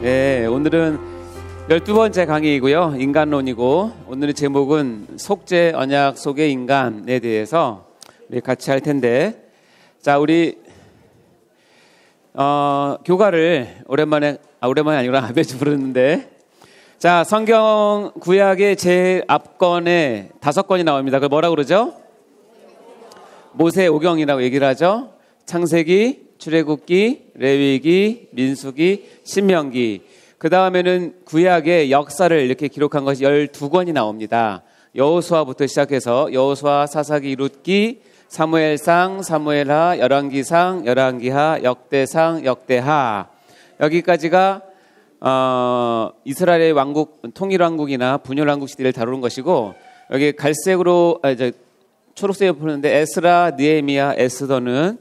네, 오늘은 12번째 강의이고요. 인간론이고, 오늘의 제목은 속죄 언약 속의 인간에 대해서 우리 같이 할 텐데, 자, 우리 교가를 오랜만이 아니라 매주 부르는데, 자, 성경 구약의 제일 앞권에 5권이 나옵니다. 그걸 뭐라고 그러죠? 모세오경이라고 얘기를 하죠. 창세기, 출애굽기, 레위기, 민수기, 신명기. 그 다음에는 구약의 역사를 이렇게 기록한 것이 12권이 나옵니다. 여호수아부터 시작해서 여호수아, 사사기, 룻기, 사무엘상, 사무엘하, 열왕기상, 열왕기하, 역대상, 역대하. 여기까지가 이스라엘의 왕국, 통일왕국이나 분열왕국 시대를 다루는 것이고, 여기 갈색으로 초록색으로 보는데 에스라, 느헤미야, 에스더는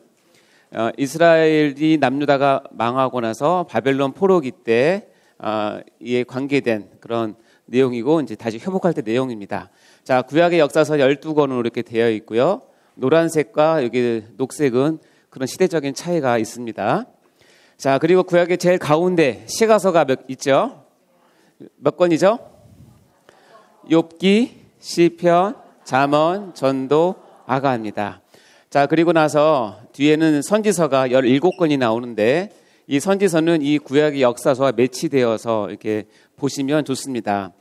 이스라엘이 남유다가 망하고 나서 바벨론 포로기 때 이에 관계된 그런 내용이고, 이제 다시 회복할 때 내용입니다. 자, 구약의 역사서 12권으로 이렇게 되어 있고요. 노란색과 여기 녹색은 그런 시대적인 차이가 있습니다. 자, 그리고 구약의 제일 가운데 시가서가 있죠? 몇 권이죠? 욥기, 시편, 잠언, 전도, 아가입니다. 자, 그리고 나서 뒤에는 선지서가 17권이 나오는데, 이 선지서는 이 구약의 역사서와 매치되어서 이렇게 보시면 좋습니다.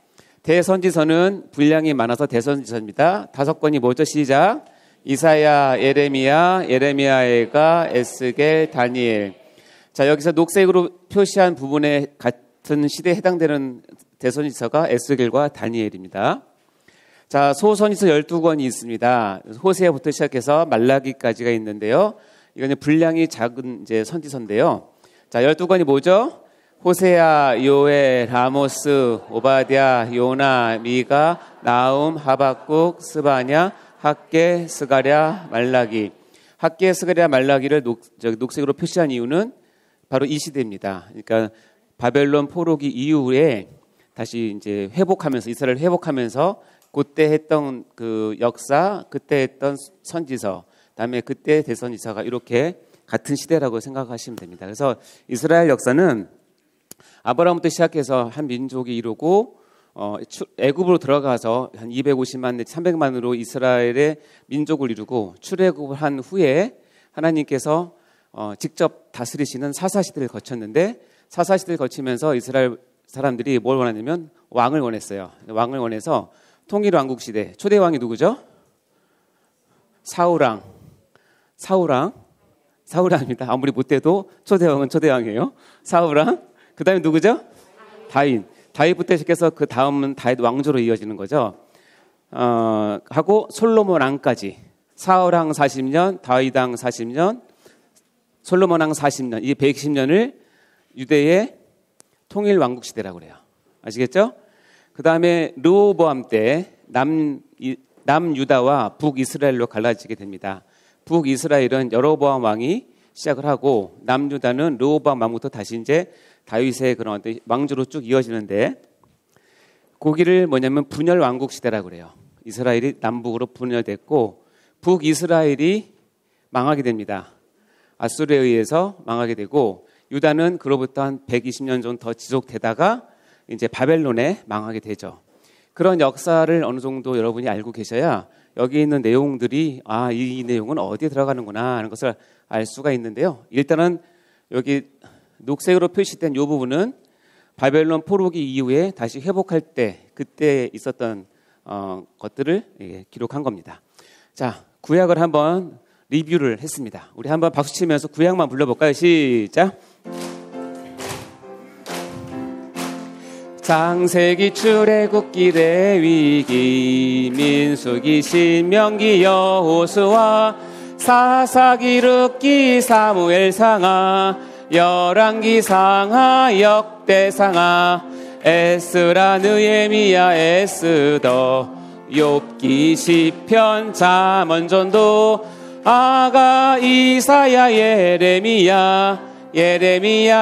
대선지서는 분량이 많아서 대선지서입니다. 5권이 뭐죠? 시작. 이사야, 예레미야, 예레미야가, 에스겔, 다니엘. 자, 여기서 녹색으로 표시한 부분에 같은 시대에 해당되는 대선지서가 에스겔과 다니엘입니다. 자, 소선지서 12권이 있습니다. 호세아부터 시작해서 말라기까지가 있는데요. 이건 분량이 작은 이제 선지서인데요. 자, 12권이 뭐죠? 호세아, 요엘, 아모스, 오바댜, 요나, 미가, 나움, 하박국, 스바냐, 학개, 스가랴, 말라기. 학개, 스가랴, 말라기를 녹색으로 표시한 이유는 바로 이 시대입니다. 그러니까 바벨론 포로기 이후에 다시 이제 회복하면서, 이스라엘 회복하면서 그때 했던 그 역사, 그때 했던 선지서, 그다음에 그때 대선지서가 이렇게 같은 시대라고 생각하시면 됩니다. 그래서 이스라엘 역사는 아브라함부터 시작해서 한 민족이 이루고 애굽으로 들어가서 한 250만 내지 300만으로 이스라엘의 민족을 이루고, 출애굽을 한 후에 하나님께서 직접 다스리시는 사사시대를 거쳤는데, 사사시대를 거치면서 이스라엘 사람들이 뭘 원하냐면 왕을 원했어요. 왕을 원해서 통일왕국 시대, 초대왕이 누구죠? 사울왕입니다. 아무리 못해도 초대왕은 초대왕이에요. 사울왕. 그 다음에 누구죠? 다윗부터 시작해서 그 다음은 다윗 왕조로 이어지는 거죠. 하고 솔로몬 왕까지. 사울왕 40년, 다윗왕 40년, 솔로몬 왕 40년. 이 120년을 유대의 통일왕국 시대라고 그래요. 아시겠죠? 그 다음에 르호보암 때 남유다와 북이스라엘로 갈라지게 됩니다. 북이스라엘은 여로보암 왕이 시작을 하고, 남유다는 르호보암 왕부터 다시 이제 다윗의 그런 왕조로 쭉 이어지는데, 거기를 뭐냐면 분열 왕국 시대라고 그래요. 이스라엘이 남북으로 분열됐고, 북이스라엘이 망하게 됩니다. 아수르에 의해서 망하게 되고, 유다는 그로부터 한 120년 정도 더 지속되다가 이제 바벨론에 망하게 되죠. 그런 역사를 어느 정도 여러분이 알고 계셔야 여기 있는 내용들이 이 내용은 어디에 들어가는구나 하는 것을 알 수가 있는데요. 일단은 여기 녹색으로 표시된 이 부분은 바벨론 포로기 이후에 다시 회복할 때 그때 있었던 것들을 기록한 겁니다. 자, 구약을 한번 리뷰를 했습니다. 우리 한번 박수 치면서 구약만 불러볼까요? 시작. 창세기, 출애굽기, 레위기, 민수기, 신명기, 여호수아, 사사기, 룻기, 사무엘상하, 열왕기상하, 역대상하, 에스라, 느헤미야, 에스더, 욥기, 시편, 잠언, 전도, 아가, 이사야, 예레미야,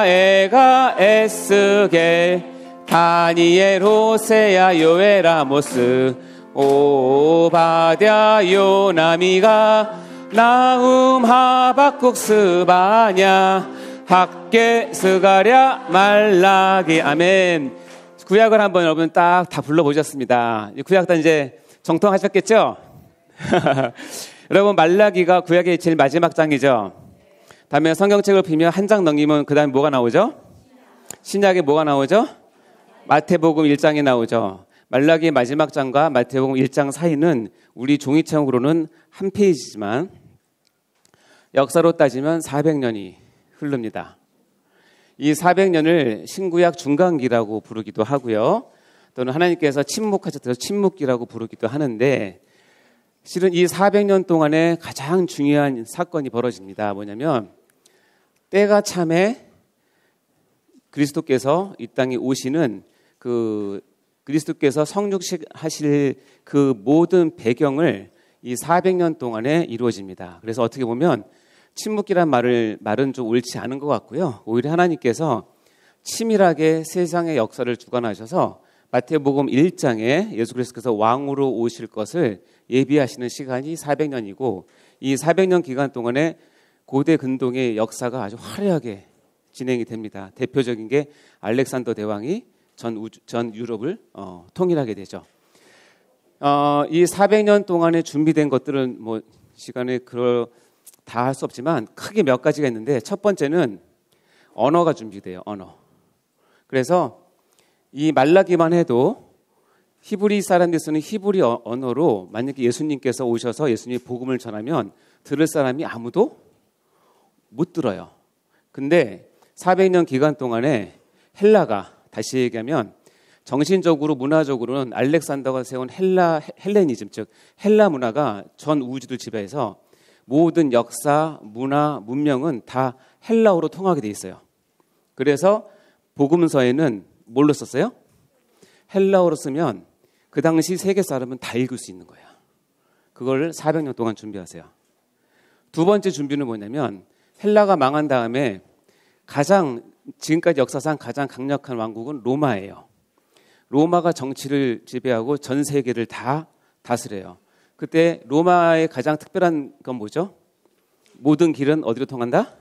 에가, 에스겔, 다니엘, 호세야, 요엘, 아모스, 오바댜, 요나, 미가, 나움, 하박국, 스바냐, 학계 스가랴 말라기. 아멘. 구약을 한번 여러분 딱 다 불러보셨습니다. 구약 다 이제 정통하셨겠죠? 여러분 말라기가 구약의 제일 마지막 장이죠. 다음에 성경책을 피면 한 장 넘기면 그 다음에 뭐가 나오죠? 신약에 뭐가 나오죠? 마태복음 1장이 나오죠. 말라기의 마지막 장과 마태복음 1장 사이는 우리 종이책으로는 한 페이지지만 역사로 따지면 400년이 흐릅니다. 이 400년을 신구약 중간기라고 부르기도 하고요. 또는 하나님께서 침묵하셔서 침묵기라고 부르기도 하는데 실은 이 400년 동안에 가장 중요한 사건이 벌어집니다. 뭐냐면 때가 참에 그리스도께서 이 땅에 오시는 그리스도께서 성육하실 그 모든 배경을 이 400년 동안에 이루어집니다. 그래서 어떻게 보면 침묵기란 말은 좀 옳지 않은 것 같고요. 오히려 하나님께서 치밀하게 세상의 역사를 주관하셔서 마태복음 1장에 예수 그리스도께서 왕으로 오실 것을 예비하시는 시간이 400년이고 이 400년 기간 동안에 고대 근동의 역사가 아주 화려하게 진행이 됩니다. 대표적인 게 알렉산더 대왕이 전 유럽을 통일하게 되죠. 이 400년 동안에 준비된 것들은 뭐 시간에 다 할 수 없지만 크게 몇 가지가 있는데 첫 번째는 언어가 준비돼요. 언어. 그래서 이 말라기만 해도 히브리 사람들이 쓰는 히브리 언어로 만약에 예수님께서 오셔서 예수님이 복음을 전하면 들을 사람이 아무도 못 들어요. 근데 400년 기간 동안에 헬라가 다시 얘기하면 정신적으로 문화적으로는 알렉산더가 세운 헬레니즘 즉 헬라 문화가 전 우주를 지배해서 모든 역사, 문화, 문명은 다 헬라어로 통하게 돼 있어요. 그래서 복음서에는 뭘로 썼어요? 헬라어로 쓰면 그 당시 세계 사람은 다 읽을 수 있는 거예요. 그걸 400년 동안 준비하세요. 두 번째 준비는 뭐냐면 헬라가 망한 다음에 지금까지 역사상 가장 강력한 왕국은 로마예요. 로마가 정치를 지배하고 전 세계를 다 다스려요. 그때 로마의 가장 특별한 건 뭐죠? 모든 길은 어디로 통한다?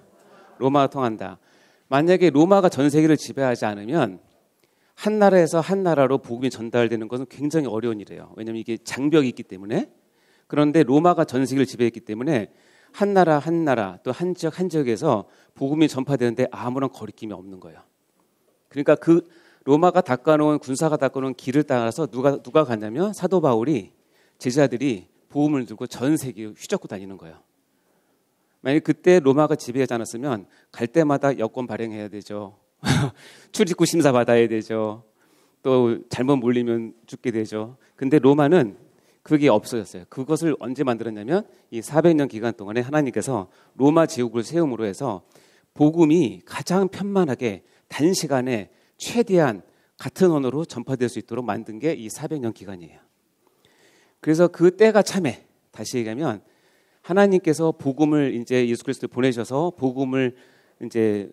로마가 통한다. 만약에 로마가 전 세계를 지배하지 않으면 한 나라에서 한 나라로 복음이 전달되는 것은 굉장히 어려운 일이에요. 왜냐하면 이게 장벽이 있기 때문에. 그런데 로마가 전 세계를 지배했기 때문에 한 나라 또 한 지역에서 복음이 전파되는데 아무런 거리낌이 없는 거예요. 그러니까 그 로마가 군사가 닦아놓은 길을 따라서 누가 갔냐면 사도 바울이 제자들이 복음을 들고 전 세계에 휘젓고 다니는 거예요. 만약 그때 로마가 지배하지 않았으면 갈 때마다 여권 발행해야 되죠. 출입국 심사 받아야 되죠. 또 잘못 몰리면 죽게 되죠. 근데 로마는 그게 없어졌어요. 그것을 언제 만들었냐면 이 400년 기간 동안에 하나님께서 로마 제국을 세움으로 해서 복음이 가장 편만하게 단시간에 최대한 같은 언어로 전파될 수 있도록 만든 게 이 400년 기간이에요. 그래서 그 때가 참에 다시 얘기하면 하나님께서 복음을 이제 예수 그리스도를 보내셔서 복음을 이제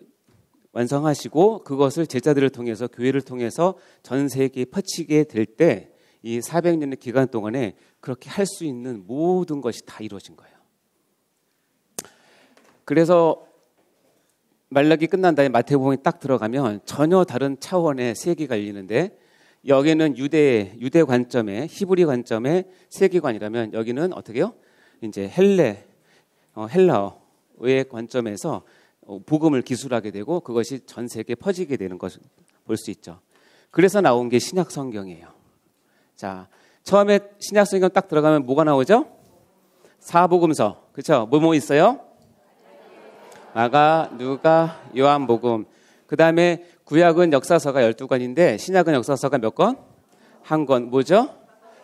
완성하시고 그것을 제자들을 통해서 교회를 통해서 전 세계에 퍼치게 될 때 이 400년의 기간 동안에 그렇게 할 수 있는 모든 것이 다 이루어진 거예요. 그래서 말라기 끝난 다음에 마태복음에 딱 들어가면 전혀 다른 차원의 세계가 열리는데 여기는 유대 관점의 히브리 관점의 세계관이라면 여기는 어떻게 해요? 이제 헬라어의 관점에서 복음을 기술하게 되고 그것이 전 세계에 퍼지게 되는 것을 볼 수 있죠. 그래서 나온 게 신약 성경이에요. 자, 처음에 신약 성경 딱 들어가면 뭐가 나오죠? 사복음서. 그렇죠? 뭐 있어요? 마가, 누가, 요한복음. 그다음에 구약은 역사서가 12권인데 신약은 역사서가 몇 권? 한 권. 뭐죠?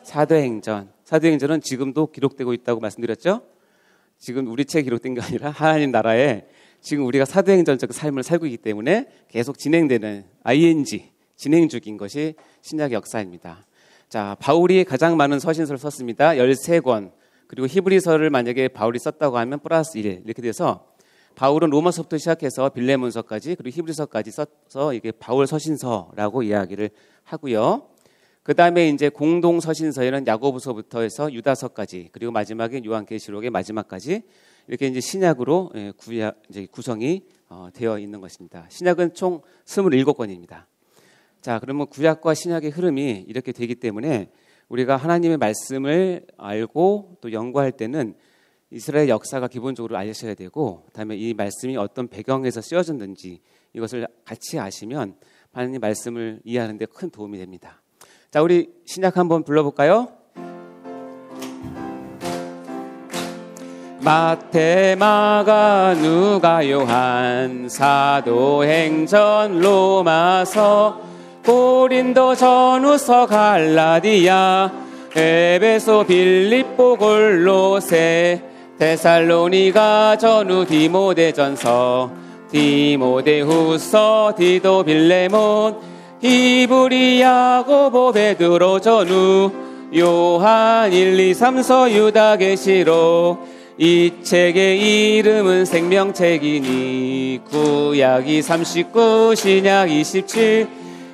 사도행전. 사도행전은 지금도 기록되고 있다고 말씀드렸죠? 지금 우리 책에 기록된 게 아니라 하나님 나라에 지금 우리가 사도행전적 삶을 살고 있기 때문에 계속 진행되는 ING, 진행 중인 것이 신약의 역사입니다. 자, 바울이 가장 많은 서신서를 썼습니다. 13권. 그리고 히브리서를 만약에 바울이 썼다고 하면 플러스 1 이렇게 돼서 바울은 로마서부터 시작해서 빌레몬서까지 그리고 히브리서까지 써서 이게 바울 서신서라고 이야기를 하고요. 그 다음에 이제 공동 서신서에는 야고보서부터 해서 유다서까지 그리고 마지막에 요한계시록의 마지막까지 이렇게 이제 신약으로 이제 구성이 되어 있는 것입니다. 신약은 총 27권입니다. 자, 그러면 구약과 신약의 흐름이 이렇게 되기 때문에 우리가 하나님의 말씀을 알고 또 연구할 때는 이스라엘 역사가 기본적으로 알려셔야 되고, 그다음에 이 말씀이 어떤 배경에서 쓰여졌는지 이것을 같이 아시면 하나님 말씀을 이해하는 데 큰 도움이 됩니다. 자, 우리 신약 한번 불러볼까요? 마태, 마가, 누가, 요한, 사도행전, 로마서, 고린도, 전후서, 갈라디아, 에베소, 빌립보, 골로새, 데살로니가, 전후, 디모데전서, 디모데후서, 디도, 빌레몬, 히브리, 야고보, 베드로, 전후, 요한, 1, 2, 3서, 유다, 계시록. 이 책의 이름은 생명책이니 구약이 39, 신약 27.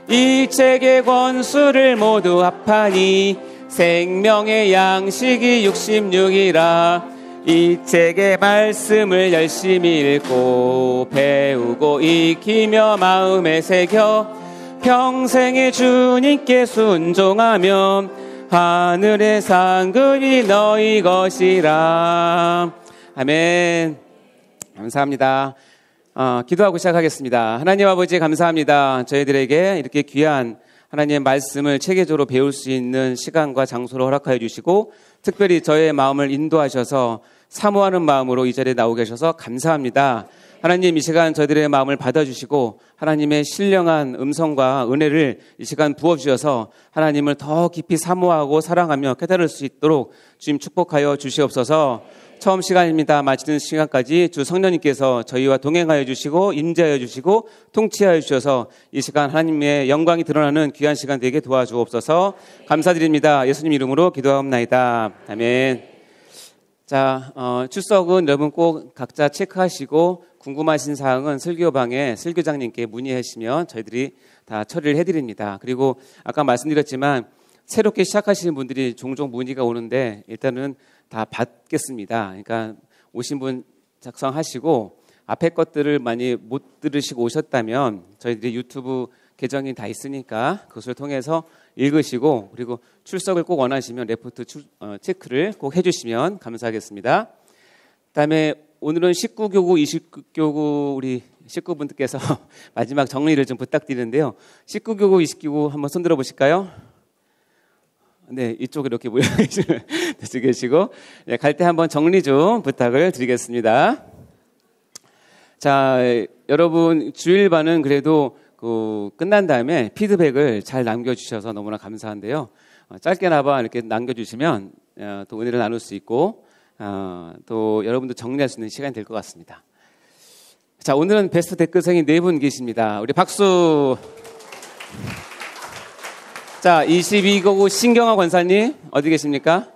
이 책의 권수를 모두 합하니 생명의 양식이 66이라. 이 책의 말씀을 열심히 읽고 배우고 익히며 마음에 새겨 평생에 주님께 순종하면 하늘의 상급이 너희 것이라. 아멘. 감사합니다. 기도하고 시작하겠습니다. 하나님 아버지 감사합니다. 저희들에게 이렇게 귀한 하나님의 말씀을 체계적으로 배울 수 있는 시간과 장소를 허락하여 주시고, 특별히 저의 마음을 인도하셔서 사모하는 마음으로 이 자리에 나오게 하셔서 감사합니다. 하나님, 이 시간 저희들의 마음을 받아주시고 하나님의 신령한 음성과 은혜를 이 시간 부어주셔서 하나님을 더 깊이 사모하고 사랑하며 깨달을 수 있도록 주님 축복하여 주시옵소서. 처음 시간입니다. 마치는 시간까지 주 성령님께서 저희와 동행하여 주시고 임재하여 주시고 통치하여 주셔서 이 시간 하나님의 영광이 드러나는 귀한 시간 되게 도와주옵소서. 감사드립니다. 예수님 이름으로 기도하옵나이다. 아멘. 자, 출석은 여러분 꼭 각자 체크하시고 궁금하신 사항은 설교방에 설교장님께 문의하시면 저희들이 다 처리를 해드립니다. 그리고 아까 말씀드렸지만 새롭게 시작하시는 분들이 종종 문의가 오는데 일단은 다 받겠습니다. 그러니까 오신 분 작성하시고 앞에 것들을 많이 못 들으시고 오셨다면 저희들이 유튜브 계정이 다 있으니까 그것을 통해서 읽으시고, 그리고 출석을 꼭 원하시면 레포트 체크를 꼭 해주시면 감사하겠습니다. 그다음에 오늘은 19교구, 20교구 우리 식구분들께서 마지막 정리를 좀 부탁드리는데요. 19교구, 20교구 한번 손들어 보실까요? 네, 이쪽에 이렇게 모여 계시고, 네, 갈 때 한번 정리 좀 부탁을 드리겠습니다. 자, 여러분 주일반은 그래도 끝난 다음에 피드백을 잘 남겨주셔서 너무나 감사한데요. 짧게나마 이렇게 남겨주시면 또 은혜를 나눌 수 있고 또 여러분도 정리할 수 있는 시간이 될 것 같습니다. 자, 오늘은 베스트 댓글생이 4분 계십니다. 우리 박수. 자, 22거구 신경화 권사님 어디 계십니까?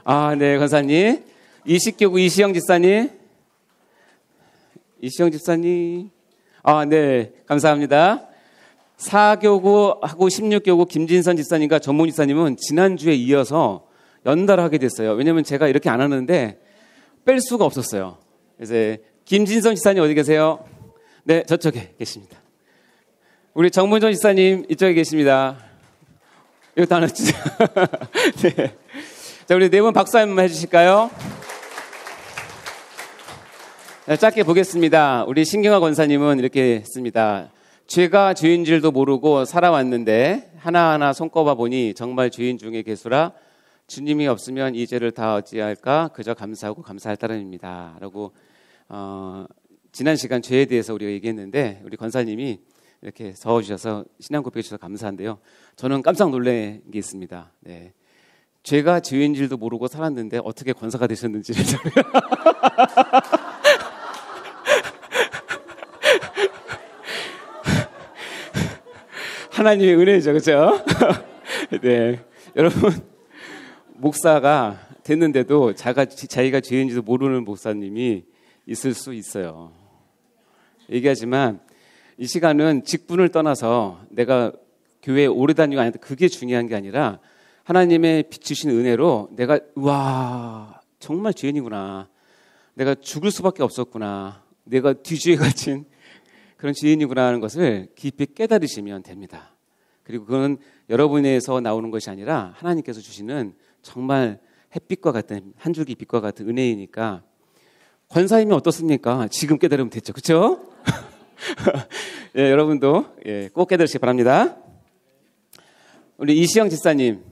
아, 네, 권사님. 20교구 이시영 집사님. 이시영 집사님. 아, 네, 감사합니다. 4교구하고 16교구 김진선 집사님과 전문 집사님은 지난주에 이어서 연달하게 됐어요. 왜냐면 제가 이렇게 안 하는데 뺄 수가 없었어요. 그래서 김진선 집사님 어디 계세요? 네, 저쪽에 계십니다. 우리 정문전 집사님 이쪽에 계십니다. 이것도 하나 주세요. 네. 자, 우리 네 분 박수 한번 해주실까요? 네, 짧게 보겠습니다. 우리 신경화 권사님은 이렇게 했습니다. 죄가 죄인 줄도 모르고 살아왔는데 하나하나 손꼽아 보니 정말 죄인 중에 괴수라. 주님이 없으면 이 죄를 다 어찌할까? 그저 감사하고 감사할 따름입니다. 라고 지난 시간 죄에 대해서 우리가 얘기했는데 우리 권사님이 이렇게 적어주셔서 신앙 고백해 주셔서 감사한데요. 저는 깜짝 놀란 게 있습니다. 네. 죄가 죄인 줄도 모르고 살았는데 어떻게 권사가 되셨는지를 하나님의 은혜죠, 그렇죠? 네, 여러분 목사가 됐는데도 자기가 죄인지도 모르는 목사님이 있을 수 있어요. 얘기하지만 이 시간은 직분을 떠나서 내가 교회에 오래 다니고 아닌데 그게 중요한 게 아니라 하나님의 비추신 은혜로 내가 와 정말 죄인이구나. 내가 죽을 수밖에 없었구나. 내가 뒤주에 갇힌 그런 죄인이구나 하는 것을 깊이 깨달으시면 됩니다. 그리고 그건 여러분에서 나오는 것이 아니라 하나님께서 주시는 정말 햇빛과 같은 한 줄기 빛과 같은 은혜이니까 권사이면 어떻습니까? 지금 깨달으면 됐죠. 그렇죠? 예, 여러분도 꼭 깨달으시기 바랍니다. 우리 이시영 집사님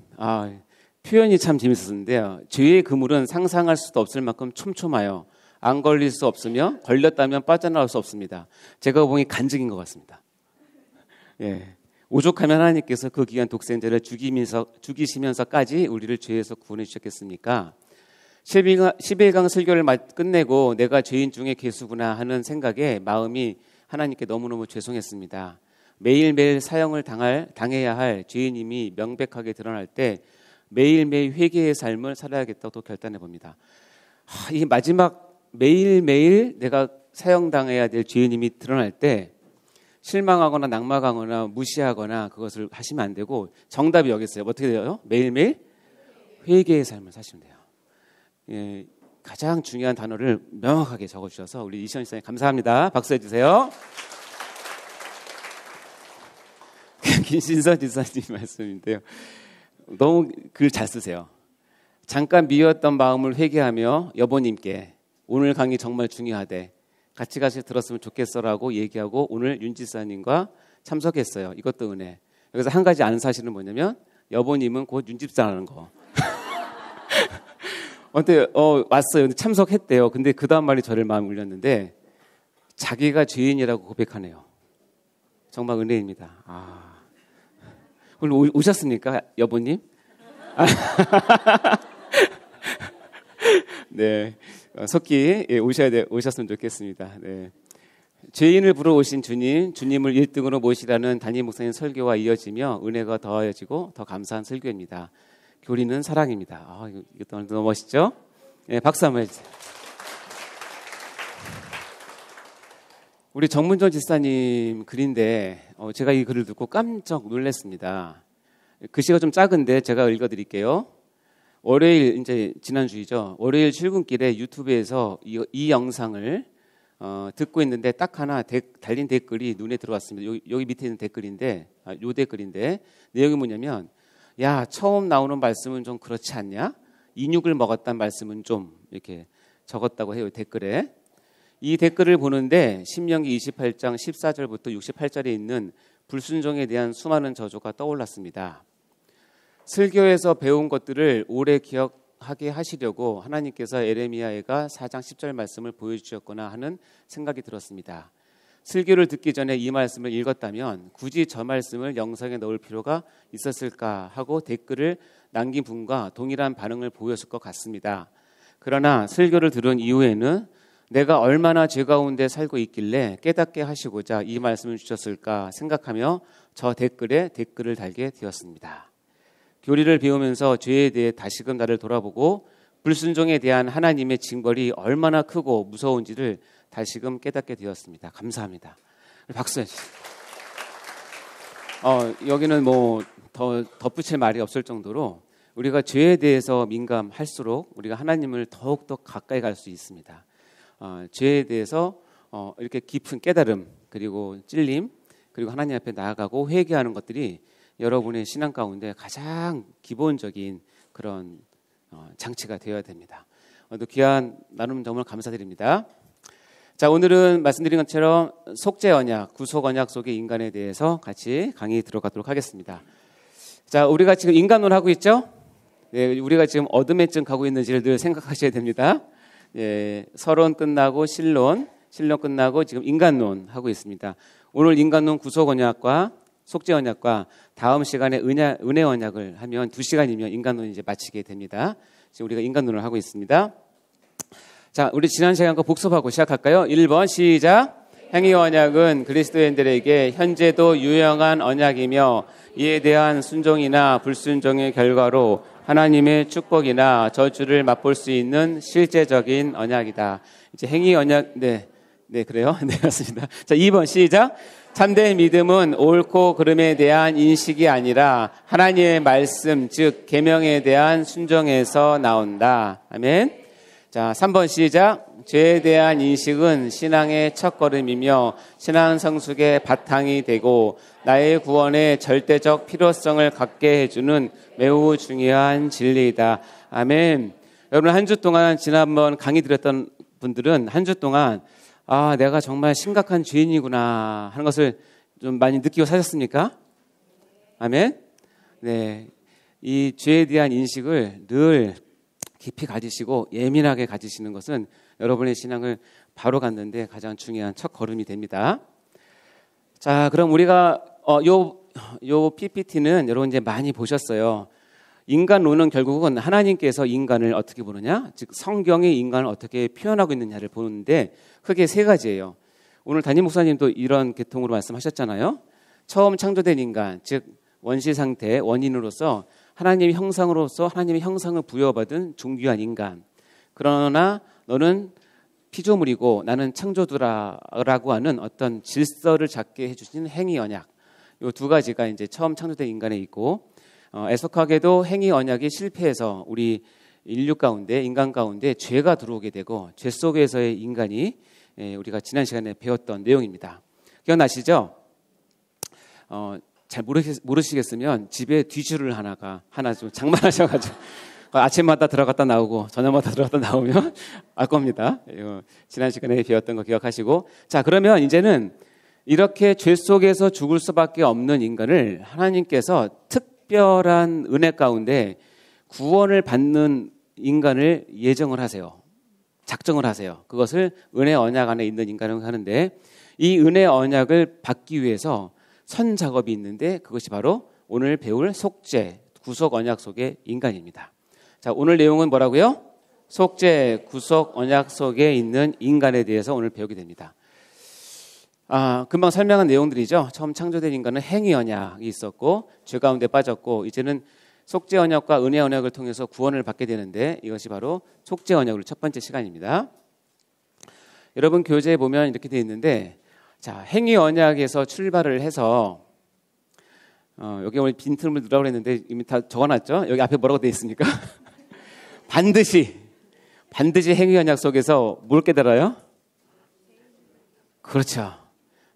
표현이 참 재밌었는데요. 죄의 그물은 상상할 수도 없을 만큼 촘촘하여 안 걸릴 수 없으며 걸렸다면 빠져나올 수 없습니다. 제가 보기 간증인 것 같습니다. 예. 오죽하면 하나님께서 그 귀한 독생자를 죽이시면서까지 우리를 죄에서 구원해 주셨겠습니까? 11강 설교를 끝내고 내가 죄인 중에 괴수구나 하는 생각에 마음이 하나님께 너무너무 죄송했습니다. 매일매일 사형을 당해야 할 죄인임이 명백하게 드러날 때 매일매일 회개의 삶을 살아야겠다고 결단해 봅니다. 이 마지막 매일매일 내가 사형당해야 될 죄인임이 드러날 때 실망하거나 낙마하거나 무시하거나 그것을 하시면 안 되고 정답이 여기 있어요. 어떻게 돼요? 매일매일 회개의 삶을 사시면 돼요. 예, 가장 중요한 단어를 명확하게 적어주셔서 우리 이시영 집사님 감사합니다. 박수해 주세요. 김신선 집사님 말씀인데요. 너무 글 잘 쓰세요. 잠깐 미웠던 마음을 회개하며 여보님께 오늘 강의 정말 중요하대. 같이 들었으면 좋겠어라고 얘기하고 오늘 윤 집사님과 참석했어요. 이것도 은혜. 여기서 한 가지 아는 사실은 뭐냐면 여보님은 곧 윤 집사라는 거. 왔어요. 근데 참석했대요. 근데 그 다음 말이 저를 마음 울렸는데 자기가 죄인이라고 고백하네요. 정말 은혜입니다. 오늘 오셨습니까, 여보님? 네, 속기 오셨으면 좋겠습니다. 네. 죄인을 부러오신 주님을 1등으로 모시라는 담임 목사님 설교와 이어지며 은혜가 더해지고 더 감사한 설교입니다. 교리는 사랑입니다. 이것도 너무 멋있죠? 네, 박수 한번 해주세요. 우리 정문정 집사님 글인데 제가 이 글을 듣고 깜짝 놀랐습니다. 글씨가 좀 작은데 제가 읽어드릴게요. 월요일 이제 지난주이죠. 월요일 출근길에 유튜브에서 이 영상을 듣고 있는데 딱 하나 달린 댓글이 눈에 들어왔습니다. 여기 밑에 있는 댓글인데 요 댓글인데 내용이 뭐냐면 야 처음 나오는 말씀은 좀 그렇지 않냐? 인육을 먹었다는 말씀은 좀 이렇게 적었다고 해요. 댓글에. 이 댓글을 보는데 신명기 28장 14절부터 68절에 있는 불순종에 대한 수많은 저주가 떠올랐습니다. 설교에서 배운 것들을 오래 기억하게 하시려고 하나님께서 에레미야가 4장 10절 말씀을 보여주셨구나 하는 생각이 들었습니다. 설교를 듣기 전에 이 말씀을 읽었다면 굳이 저 말씀을 영상에 넣을 필요가 있었을까 하고 댓글을 남긴 분과 동일한 반응을 보였을 것 같습니다. 그러나 설교를 들은 이후에는 내가 얼마나 죄 가운데 살고 있길래 깨닫게 하시고자 이 말씀을 주셨을까 생각하며 저 댓글에 댓글을 달게 되었습니다. 교리를 배우면서 죄에 대해 다시금 나를 돌아보고 불순종에 대한 하나님의 징벌이 얼마나 크고 무서운지를 다시금 깨닫게 되었습니다. 감사합니다. 박수해 주세요. 여기는 뭐 더 덧붙일 말이 없을 정도로 우리가 죄에 대해서 민감할수록 우리가 하나님을 더욱더 가까이 갈 수 있습니다. 죄에 대해서 이렇게 깊은 깨달음 그리고 찔림 그리고 하나님 앞에 나아가고 회개하는 것들이 여러분의 신앙 가운데 가장 기본적인 그런 장치가 되어야 됩니다. 또 귀한 나눔 정말 감사드립니다. 자, 오늘은 말씀드린 것처럼 속죄 언약, 구속 언약 속의 인간에 대해서 같이 강의 들어가도록 하겠습니다. 자, 우리가 지금 인간론 하고 있죠? 네, 우리가 지금 어둠에 쯤 가고 있는지를 늘 생각하셔야 됩니다. 예, 서론 끝나고 신론 끝나고 지금 인간론 하고 있습니다. 오늘 인간론 구속 언약과 속죄 언약과 다음 시간에 은혜 언약을 하면 2시간이면 인간론을 이제 마치게 됩니다. 지금 우리가 인간론을 하고 있습니다. 자, 우리 지난 시간과 복습하고 시작할까요? 1번 시작. 행위 언약은 그리스도인들에게 현재도 유용한 언약이며 이에 대한 순종이나 불순종의 결과로 하나님의 축복이나 저주를 맛볼 수 있는 실제적인 언약이다. 이제 행위 언약, 네, 그래요? 네, 맞습니다. 자, 2번 시작. 참된 믿음은 옳고 그름에 대한 인식이 아니라 하나님의 말씀, 즉 계명에 대한 순종에서 나온다. 아멘. 자, 3번 시작. 죄에 대한 인식은 신앙의 첫걸음이며 신앙 성숙의 바탕이 되고 나의 구원의 절대적 필요성을 갖게 해주는 매우 중요한 진리이다. 아멘. 여러분, 한 주 동안 지난번 강의 드렸던 분들은 한 주 동안 내가 정말 심각한 죄인이구나 하는 것을 좀 많이 느끼고 사셨습니까? 아멘. 네, 이 죄에 대한 인식을 늘 깊이 가지시고 예민하게 가지시는 것은 여러분의 신앙을 바로 갖는데 가장 중요한 첫 걸음이 됩니다. 자, 그럼 우리가 요 PPT는 여러분 이제 많이 보셨어요. 인간론은 결국은 하나님께서 인간을 어떻게 보느냐, 즉 성경이 인간을 어떻게 표현하고 있느냐를 보는데 크게 세 가지예요. 오늘 담임 목사님도 이런 계통으로 말씀하셨잖아요. 처음 창조된 인간, 즉 원시 상태, 원인으로서 하나님의 형상으로서 하나님의 형상을 부여받은 존귀한 인간. 그러나 너는 피조물이고 나는 창조주라고 하는 어떤 질서를 잡게 해주신 행위 언약. 이 두 가지가 이제 처음 창조된 인간에 있고, 애석하게도 행위 언약이 실패해서 우리 인류 가운데, 인간 가운데 죄가 들어오게 되고 죄 속에서의 인간이 우리가 지난 시간에 배웠던 내용입니다. 기억나시죠? 잘 모르시겠으면 집에 뒤줄을 하나 좀 장만하셔가지고 아침마다 들어갔다 나오고 저녁마다 들어갔다 나오면 알 겁니다. 지난 시간에 배웠던 거 기억하시고, 자, 그러면 이제는 이렇게 죄 속에서 죽을 수밖에 없는 인간을 하나님께서 특별한 은혜 가운데 구원을 받는 인간을 예정을 하세요. 작정을 하세요. 그것을 은혜 언약 안에 있는 인간을 하는데, 이 은혜 언약을 받기 위해서 선 작업이 있는데 그것이 바로 오늘 배울 속죄, 구속 언약 속의 인간입니다. 자, 오늘 내용은 뭐라고요? 속죄, 구속 언약 속에 있는 인간에 대해서 오늘 배우게 됩니다. 금방 설명한 내용들이죠. 처음 창조된 인간은 행위 언약이 있었고 죄 가운데 빠졌고, 이제는 속죄 언약과 은혜 언약을 통해서 구원을 받게 되는데 이것이 바로 속죄 언약으로 첫 번째 시간입니다. 여러분, 교재에 보면 이렇게 되어 있는데, 자, 행위 언약에서 출발을 해서 여기 오늘 빈틈을 넣으라고 했는데 이미 다 적어놨죠? 여기 앞에 뭐라고 되어 있습니까? 반드시 행위 언약 속에서 뭘 깨달아요? 그렇죠.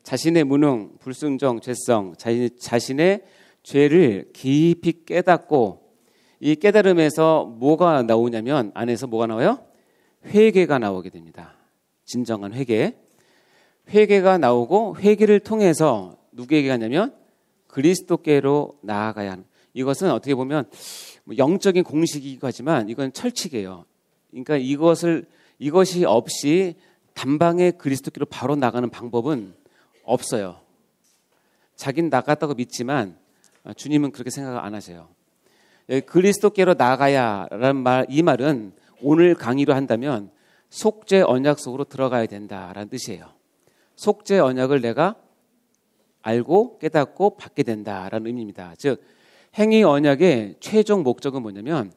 자신의 무능, 불순종, 죄성, 자신의 죄를 깊이 깨닫고, 이 깨달음에서 뭐가 나오냐면 안에서 뭐가 나와요? 회개가 나오게 됩니다. 진정한 회개가 나오고, 회개를 통해서 누구에게 가냐면 그리스도께로 나아가야 하는, 이것은 어떻게 보면 영적인 공식이기도 하지만 이건 철칙이에요. 그러니까 이것이 없이 단방에 그리스도께로 바로 나가는 방법은 없어요. 자기는 나갔다고 믿지만 주님은 그렇게 생각 안 하세요. 그리스도께로 나가야라는 말, 이 말은 오늘 강의로 한다면 속죄 언약 속으로 들어가야 된다라는 뜻이에요. 속죄 언약을 내가 알고 깨닫고 받게 된다라는 의미입니다. 즉, 행위 언약의 최종 목적은 뭐냐면,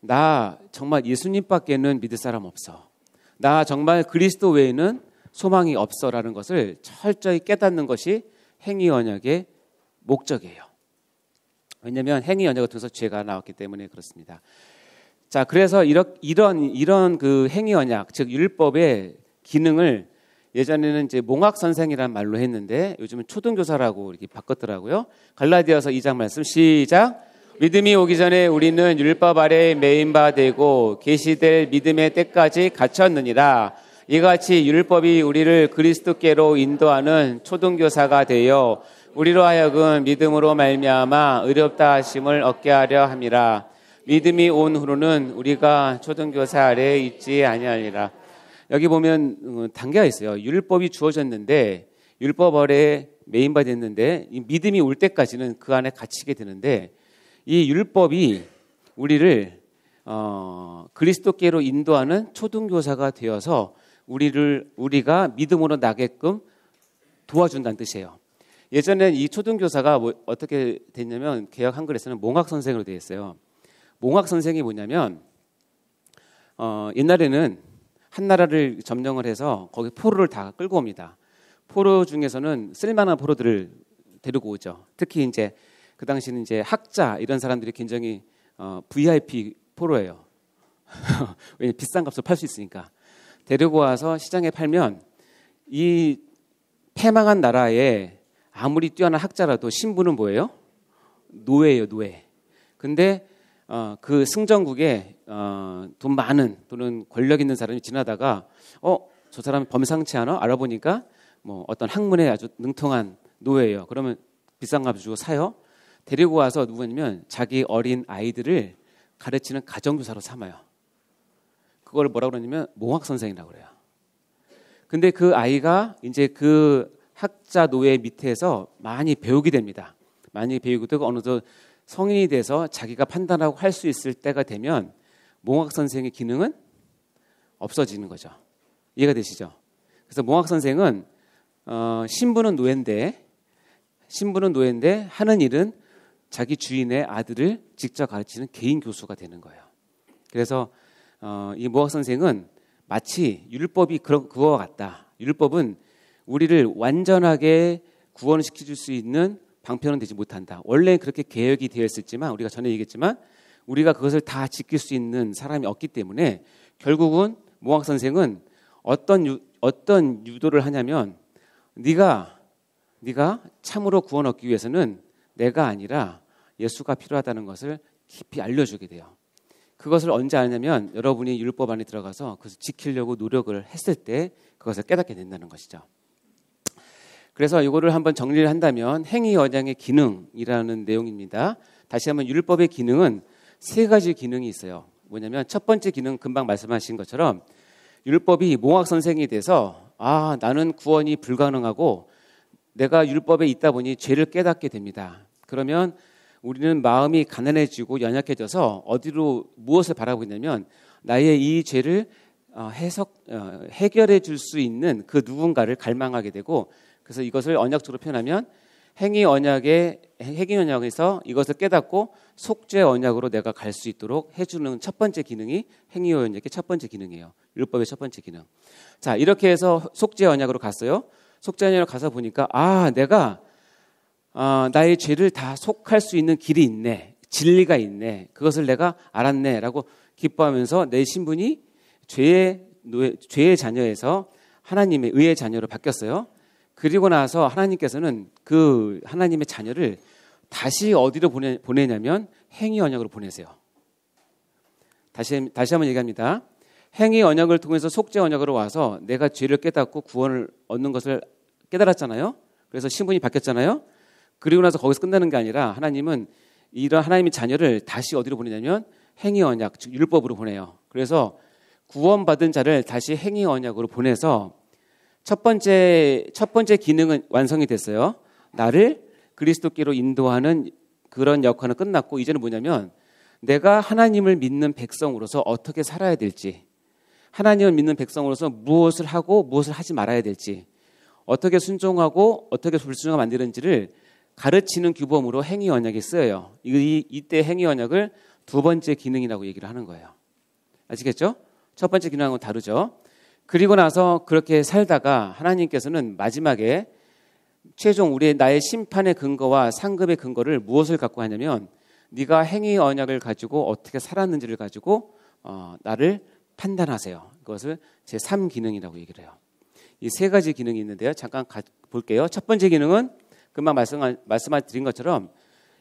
나 정말 예수님밖에는 믿을 사람 없어, 나 정말 그리스도 외에는 소망이 없어라는 것을 철저히 깨닫는 것이 행위 언약의 목적이에요. 왜냐하면 행위 언약을 통해서 죄가 나왔기 때문에 그렇습니다. 자, 그래서 이런 그 행위 언약, 즉 율법의 기능을 예전에는 이제 몽학 선생이라는 말로 했는데 요즘은 초등교사라고 이렇게 바꿨더라고요. 갈라디아서 2장 말씀 시작. 믿음이 오기 전에 우리는 율법 아래에 매인 바 되고 계시될 믿음의 때까지 갇혔느니라. 이같이 율법이 우리를 그리스도께로 인도하는 초등교사가 되어 우리로 하여금 믿음으로 말미암아 의롭다 하심을 얻게 하려 함이라. 믿음이 온 후로는 우리가 초등교사 아래에 있지 아니하리라. 여기 보면 단계가 있어요. 율법이 주어졌는데, 율법 아래에 매인 바 됐는데, 이 믿음이 올 때까지는 그 안에 갇히게 되는데, 이 율법이 우리를 그리스도께로 인도하는 초등교사가 되어서 우리가 믿음으로 나게끔 도와준다는 뜻이에요. 예전엔 이 초등교사가 어떻게 됐냐면 개역 한글에서는 몽학 선생으로 되어 있어요. 몽학 선생이 뭐냐면 옛날에는 한 나라를 점령을 해서 거기 포로를 다 끌고 옵니다. 포로 중에서는 쓸만한 포로들을 데리고 오죠. 특히 이제 그 당시는 이제 학자 이런 사람들이 굉장히 VIP 포로예요. 왜냐면 비싼 값을 팔 수 있으니까. 데리고 와서 시장에 팔면 이 패망한 나라에 아무리 뛰어난 학자라도 신부는 뭐예요? 노예예요, 노예. 근데 그 승전국에 돈 많은 또는 권력 있는 사람이 지나다가 저 사람 범상치 않아? 알아보니까 뭐 어떤 학문에 아주 능통한 노예예요. 그러면 비싼 값 주고 사요. 데리고 와서 누구냐면 자기 어린 아이들을 가르치는 가정교사로 삼아요. 그걸 뭐라고 그러냐면 몽학 선생이라고 그래요. 근데 그 아이가 이제 그 학자 노예 밑에서 많이 배우게 됩니다. 많이 배우고 되고 어느 정도 성인이 돼서 자기가 판단하고 할 수 있을 때가 되면 몽학 선생의 기능은 없어지는 거죠. 이해가 되시죠? 그래서 몽학 선생은 신부는 노예인데 하는 일은 자기 주인의 아들을 직접 가르치는 개인 교수가 되는 거예요. 그래서 이 몽학 선생은 마치 율법이 그거와 같다. 율법은 우리를 완전하게 구원시켜줄 수 있는 방편은 되지 못한다. 원래 그렇게 계획이 되어 있었지만 우리가 전에 얘기했지만 우리가 그것을 다 지킬 수 있는 사람이 없기 때문에 결국은 몽학 선생은 어떤 유도를 하냐면 네가 참으로 구원 얻기 위해서는 내가 아니라 예수가 필요하다는 것을 깊이 알려주게 돼요. 그것을 언제 아냐면 여러분이 율법 안에 들어가서 그것을 지키려고 노력을 했을 때 그것을 깨닫게 된다는 것이죠. 그래서 이거를 한번 정리를 한다면 행위 언양의 기능이라는 내용입니다. 다시 한번 율법의 기능은 세 가지 기능이 있어요. 뭐냐면 첫 번째 기능 금방 말씀하신 것처럼 율법이 몽학 선생이 돼서 나는 구원이 불가능하고 내가 율법에 있다 보니 죄를 깨닫게 됩니다. 그러면 우리는 마음이 가난해지고 연약해져서 무엇을 바라고 있냐면 나의 이 죄를 해결해 줄 수 있는 그 누군가를 갈망하게 되고 그래서 이것을 언약적으로 표현하면 행위 언약에서 이것을 깨닫고 속죄 언약으로 내가 갈 수 있도록 해주는 첫 번째 기능이 행위 언약의 첫 번째 기능이에요. 율법의 첫 번째 기능. 자, 이렇게 해서 속죄 언약으로 갔어요. 속죄 언약으로 가서 보니까 내가 나의 죄를 다 속할 수 있는 길이 있네. 진리가 있네. 그것을 내가 알았네. 라고 기뻐하면서 내 신분이 죄의 자녀에서 하나님의 의의 자녀로 바뀌었어요. 그리고 나서 하나님께서는 그 하나님의 자녀를 다시 어디로 보내냐면 행위 언약으로 보내세요. 다시 한번 얘기합니다. 행위 언약을 통해서 속죄 언약으로 와서 내가 죄를 깨닫고 구원을 얻는 것을 깨달았잖아요. 그래서 신분이 바뀌었잖아요. 그리고 나서 거기서 끝나는 게 아니라 하나님은 이런 하나님의 자녀를 다시 어디로 보내냐면 행위 언약, 즉 율법으로 보내요. 그래서 구원받은 자를 다시 행위 언약으로 보내서 첫 번째 기능은 완성이 됐어요. 나를 그리스도께로 인도하는 그런 역할은 끝났고 이제는 뭐냐면 내가 하나님을 믿는 백성으로서 어떻게 살아야 될지, 하나님을 믿는 백성으로서 무엇을 하고 무엇을 하지 말아야 될지, 어떻게 순종하고 어떻게 불순종하면 안 되는지를 가르치는 규범으로 행위 언약이 쓰여요. 이때 행위 언약을 두 번째 기능이라고 얘기를 하는 거예요. 아시겠죠? 첫 번째 기능하고는 다르죠. 그리고 나서 그렇게 살다가 하나님께서는 마지막에 최종 나의 심판의 근거와 상급의 근거를 무엇을 갖고 하냐면 네가 행위 언약을 가지고 어떻게 살았는지를 가지고 나를 판단하세요. 그것을 제3기능이라고 얘기를 해요. 이 세 가지 기능이 있는데요. 잠깐 볼게요. 첫 번째 기능은 금방 말씀드린 것처럼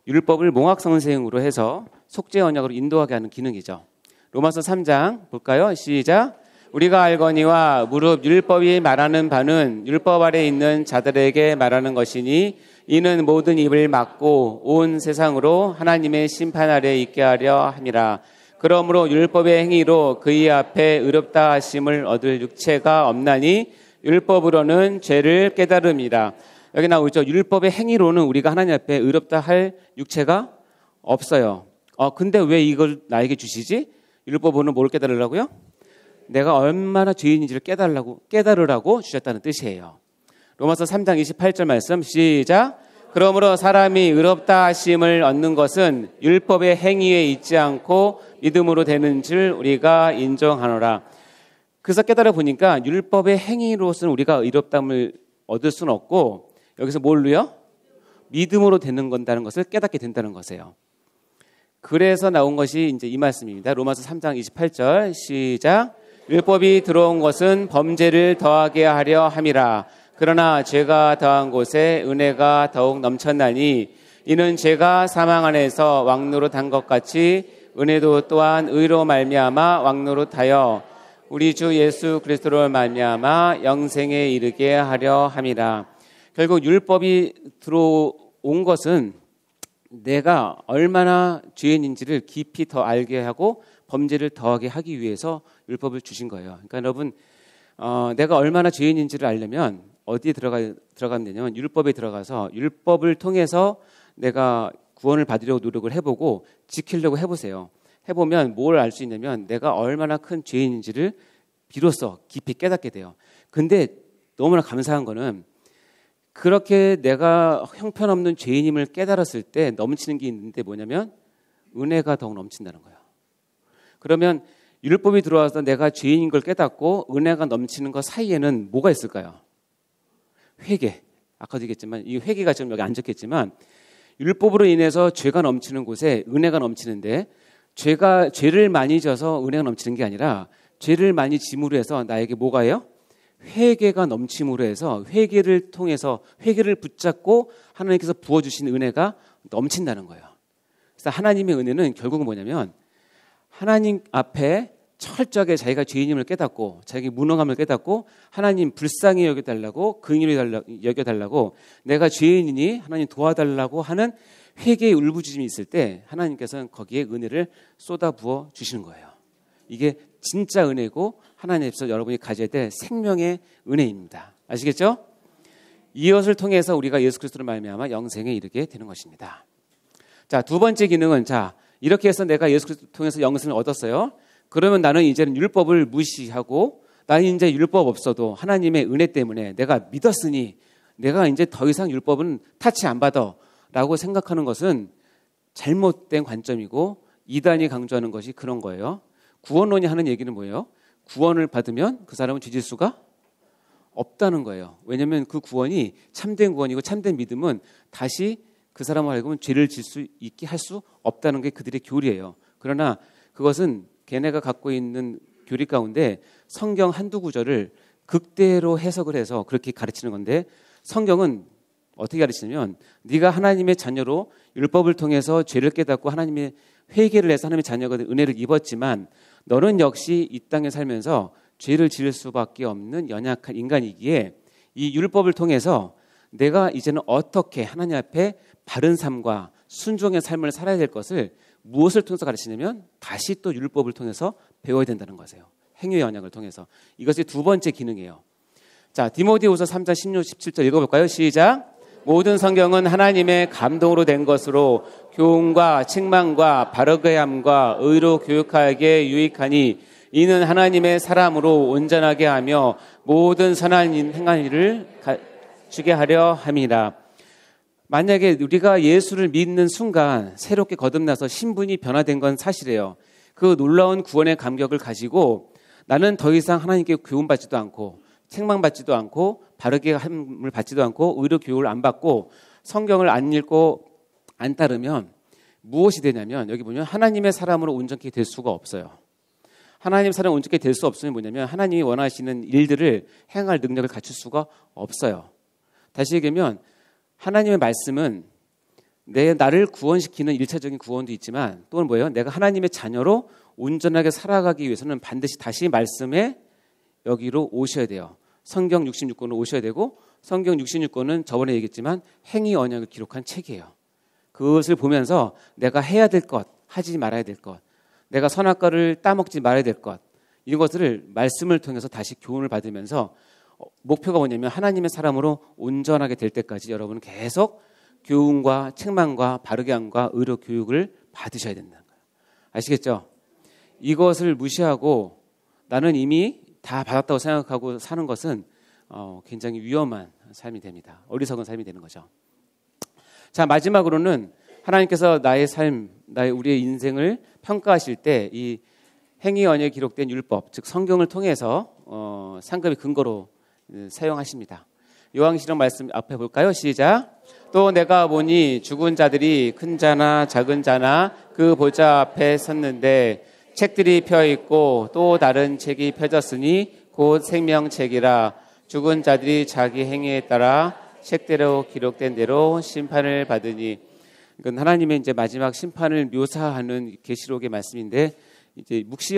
율법을 몽학 선생으로 해서 속죄 언약으로 인도하게 하는 기능이죠. 로마서 3장 볼까요? 시작. 우리가 알거니와 무릇 율법이 말하는 바는 율법 아래 있는 자들에게 말하는 것이니 이는 모든 입을 막고 온 세상으로 하나님의 심판 아래 있게 하려 함이라. 그러므로 율법의 행위로 그의 앞에 의롭다 하심을 얻을 육체가 없나니 율법으로는 죄를 깨달음이라. 여기 나오죠. 율법의 행위로는 우리가 하나님 앞에 의롭다 할 육체가 없어요. 근데 왜 이걸 나에게 주시지? 율법으로는 뭘 깨달으라고요? 내가 얼마나 죄인인지를 깨달으라고 주셨다는 뜻이에요. 로마서 3장 28절 말씀 시작. 그러므로 사람이 의롭다 하심을 얻는 것은 율법의 행위에 있지 않고 믿음으로 되는 줄 우리가 인정하노라. 그래서 깨달아 보니까 율법의 행위로서는 우리가 의롭다함을 얻을 수는 없고 여기서 뭘로요? 믿음으로 되는 건다는 것을 깨닫게 된다는 것이에요. 그래서 나온 것이 이제 이 말씀입니다. 로마서 3장 28절 시작. 율법이 들어온 것은 범죄를 더하게 하려 함이라. 그러나 죄가 더한 곳에 은혜가 더욱 넘쳤나니 이는 죄가 사망 안에서 왕노릇한 것 같이 은혜도 또한 의로 말미암아 왕노릇하여 우리 주 예수 그리스도로 말미암아 영생에 이르게 하려 함이라. 결국 율법이 들어온 것은 내가 얼마나 죄인인지를 깊이 더 알게 하고 범죄를 더하게 하기 위해서 율법을 주신 거예요. 그러니까 여러분, 내가 얼마나 죄인인지를 알려면 어디에 들어가면 되냐면 율법에 들어가서 율법을 통해서 내가 구원을 받으려고 노력을 해보고 지키려고 해보세요. 해보면 뭘 알 수 있냐면 내가 얼마나 큰 죄인인지를 비로소 깊이 깨닫게 돼요. 근데 너무나 감사한 거는 그렇게 내가 형편없는 죄인임을 깨달았을 때 넘치는 게 있는데 뭐냐면 은혜가 더욱 넘친다는 거예요. 그러면 율법이 들어와서 내가 죄인인 걸 깨닫고 은혜가 넘치는 것 사이에는 뭐가 있을까요? 회개. 아까도 얘기했지만 이 회개가 지금 여기 안 적혔지만 율법으로 인해서 죄가 넘치는 곳에 은혜가 넘치는데 죄를 많이 져서 은혜가 넘치는 게 아니라 죄를 많이 짐으로 해서 나에게 뭐가 해요? 회개가 넘침으로 해서 회개를 통해서 회개를 붙잡고 하나님께서 부어주신 은혜가 넘친다는 거예요. 그래서 하나님의 은혜는 결국은 뭐냐면 하나님 앞에 철저하게 자기가 죄인임을 깨닫고 자기 무능함을 깨닫고 하나님 불쌍히 여겨달라고 긍휼히 여겨달라고 내가 죄인이니 하나님 도와달라고 하는 회개의 울부짖음이 있을 때 하나님께서는 거기에 은혜를 쏟아부어 주시는 거예요. 이게 진짜 은혜고 하나님께서 여러분이 가져야 될 생명의 은혜입니다. 아시겠죠? 이것을 통해서 우리가 예수 그리스도로 말미암아 영생에 이르게 되는 것입니다. 자, 두 번째 기능은 이렇게 해서 내가 예수 그리스도를 통해서 영생을 얻었어요. 그러면 나는 이제는 율법을 무시하고 나는 이제 율법 없어도 하나님의 은혜 때문에 내가 믿었으니 내가 이제 더 이상 율법은 타치 안 받아 라고 생각하는 것은 잘못된 관점이고 이단이 강조하는 것이 그런 거예요. 구원론이 하는 얘기는 뭐예요? 구원을 받으면 그 사람은 뒤질 수가 없다는 거예요. 왜냐하면 그 구원이 참된 구원이고 참된 믿음은 다시 그 사람을 알고는 죄를 질 수 있게 할 수 없다는 게 그들의 교리예요. 그러나 그것은 걔네가 갖고 있는 교리 가운데 성경 한두 구절을 극대로 해석을 해서 그렇게 가르치는 건데 성경은 어떻게 가르치냐면 네가 하나님의 자녀로 율법을 통해서 죄를 깨닫고 하나님의 회개를 해서 하나님의 자녀가 은혜를 입었지만 너는 역시 이 땅에 살면서 죄를 지을 수밖에 없는 연약한 인간이기에 이 율법을 통해서 내가 이제는 어떻게 하나님 앞에 바른 삶과 순종의 삶을 살아야 될 것을 무엇을 통해서 가르치냐면 다시 또 율법을 통해서 배워야 된다는 거세요. 행위의 언약을 통해서. 이것이 두 번째 기능이에요. 자, 디모데후서 3장 16, 17절 읽어볼까요? 시작. 모든 성경은 하나님의 감동으로 된 것으로 교훈과 책망과 바르게 함과 의로 교육하기에 유익하니 이는 하나님의 사람으로 온전하게 하며 모든 선한 행한 일을 주게 하려 함이라. 만약에 우리가 예수를 믿는 순간 새롭게 거듭나서 신분이 변화된 건 사실이에요. 그 놀라운 구원의 감격을 가지고 나는 더 이상 하나님께 교훈받지도 않고 책망받지도 않고 바르게 함을 받지도 않고 의로 교육을 안 받고 성경을 안 읽고 안 따르면 무엇이 되냐면 여기 보면 하나님의 사람으로 온전케 될 수가 없어요. 하나님의 사람으로 온전케 될 수 없으면 뭐냐면 하나님이 원하시는 일들을 행할 능력을 갖출 수가 없어요. 다시 얘기하면 하나님의 말씀은 나를 구원시키는 일차적인 구원도 있지만 또는 뭐예요? 내가 하나님의 자녀로 온전하게 살아가기 위해서는 반드시 다시 말씀에 여기로 오셔야 돼요. 성경 66권으로 오셔야 되고 성경 66권은 저번에 얘기했지만 행위 언약을 기록한 책이에요. 그것을 보면서 내가 해야 될 것, 하지 말아야 될 것, 내가 선악과를 따먹지 말아야 될 것 이런 것들을 말씀을 통해서 다시 교훈을 받으면서 목표가 뭐냐면 하나님의 사람으로 온전하게 될 때까지 여러분은 계속 교훈과 책망과 바르게 함과 의로 교육을 받으셔야 된다는 거예요. 아시겠죠? 이것을 무시하고 나는 이미 다 받았다고 생각하고 사는 것은 굉장히 위험한 삶이 됩니다. 어리석은 삶이 되는 거죠. 자, 마지막으로는 하나님께서 나의 삶, 우리의 인생을 평가하실 때 이 행위 언약에 기록된 율법, 즉 성경을 통해서 상급의 근거로 사용하십니다. 요한계시록 말씀 앞에 볼까요? 시작. 또 내가 보니 죽은 자들이 큰 자나 작은 자나 그 보좌 앞에 섰는데 책들이 펴 있고 또 다른 책이 펴졌으니 곧 생명책이라. 죽은 자들이 자기 행위에 따라 책대로 기록된 대로 심판을 받으니. 이건 하나님의 이제 마지막 심판을 묘사하는 계시록의 말씀인데, 이제 묵시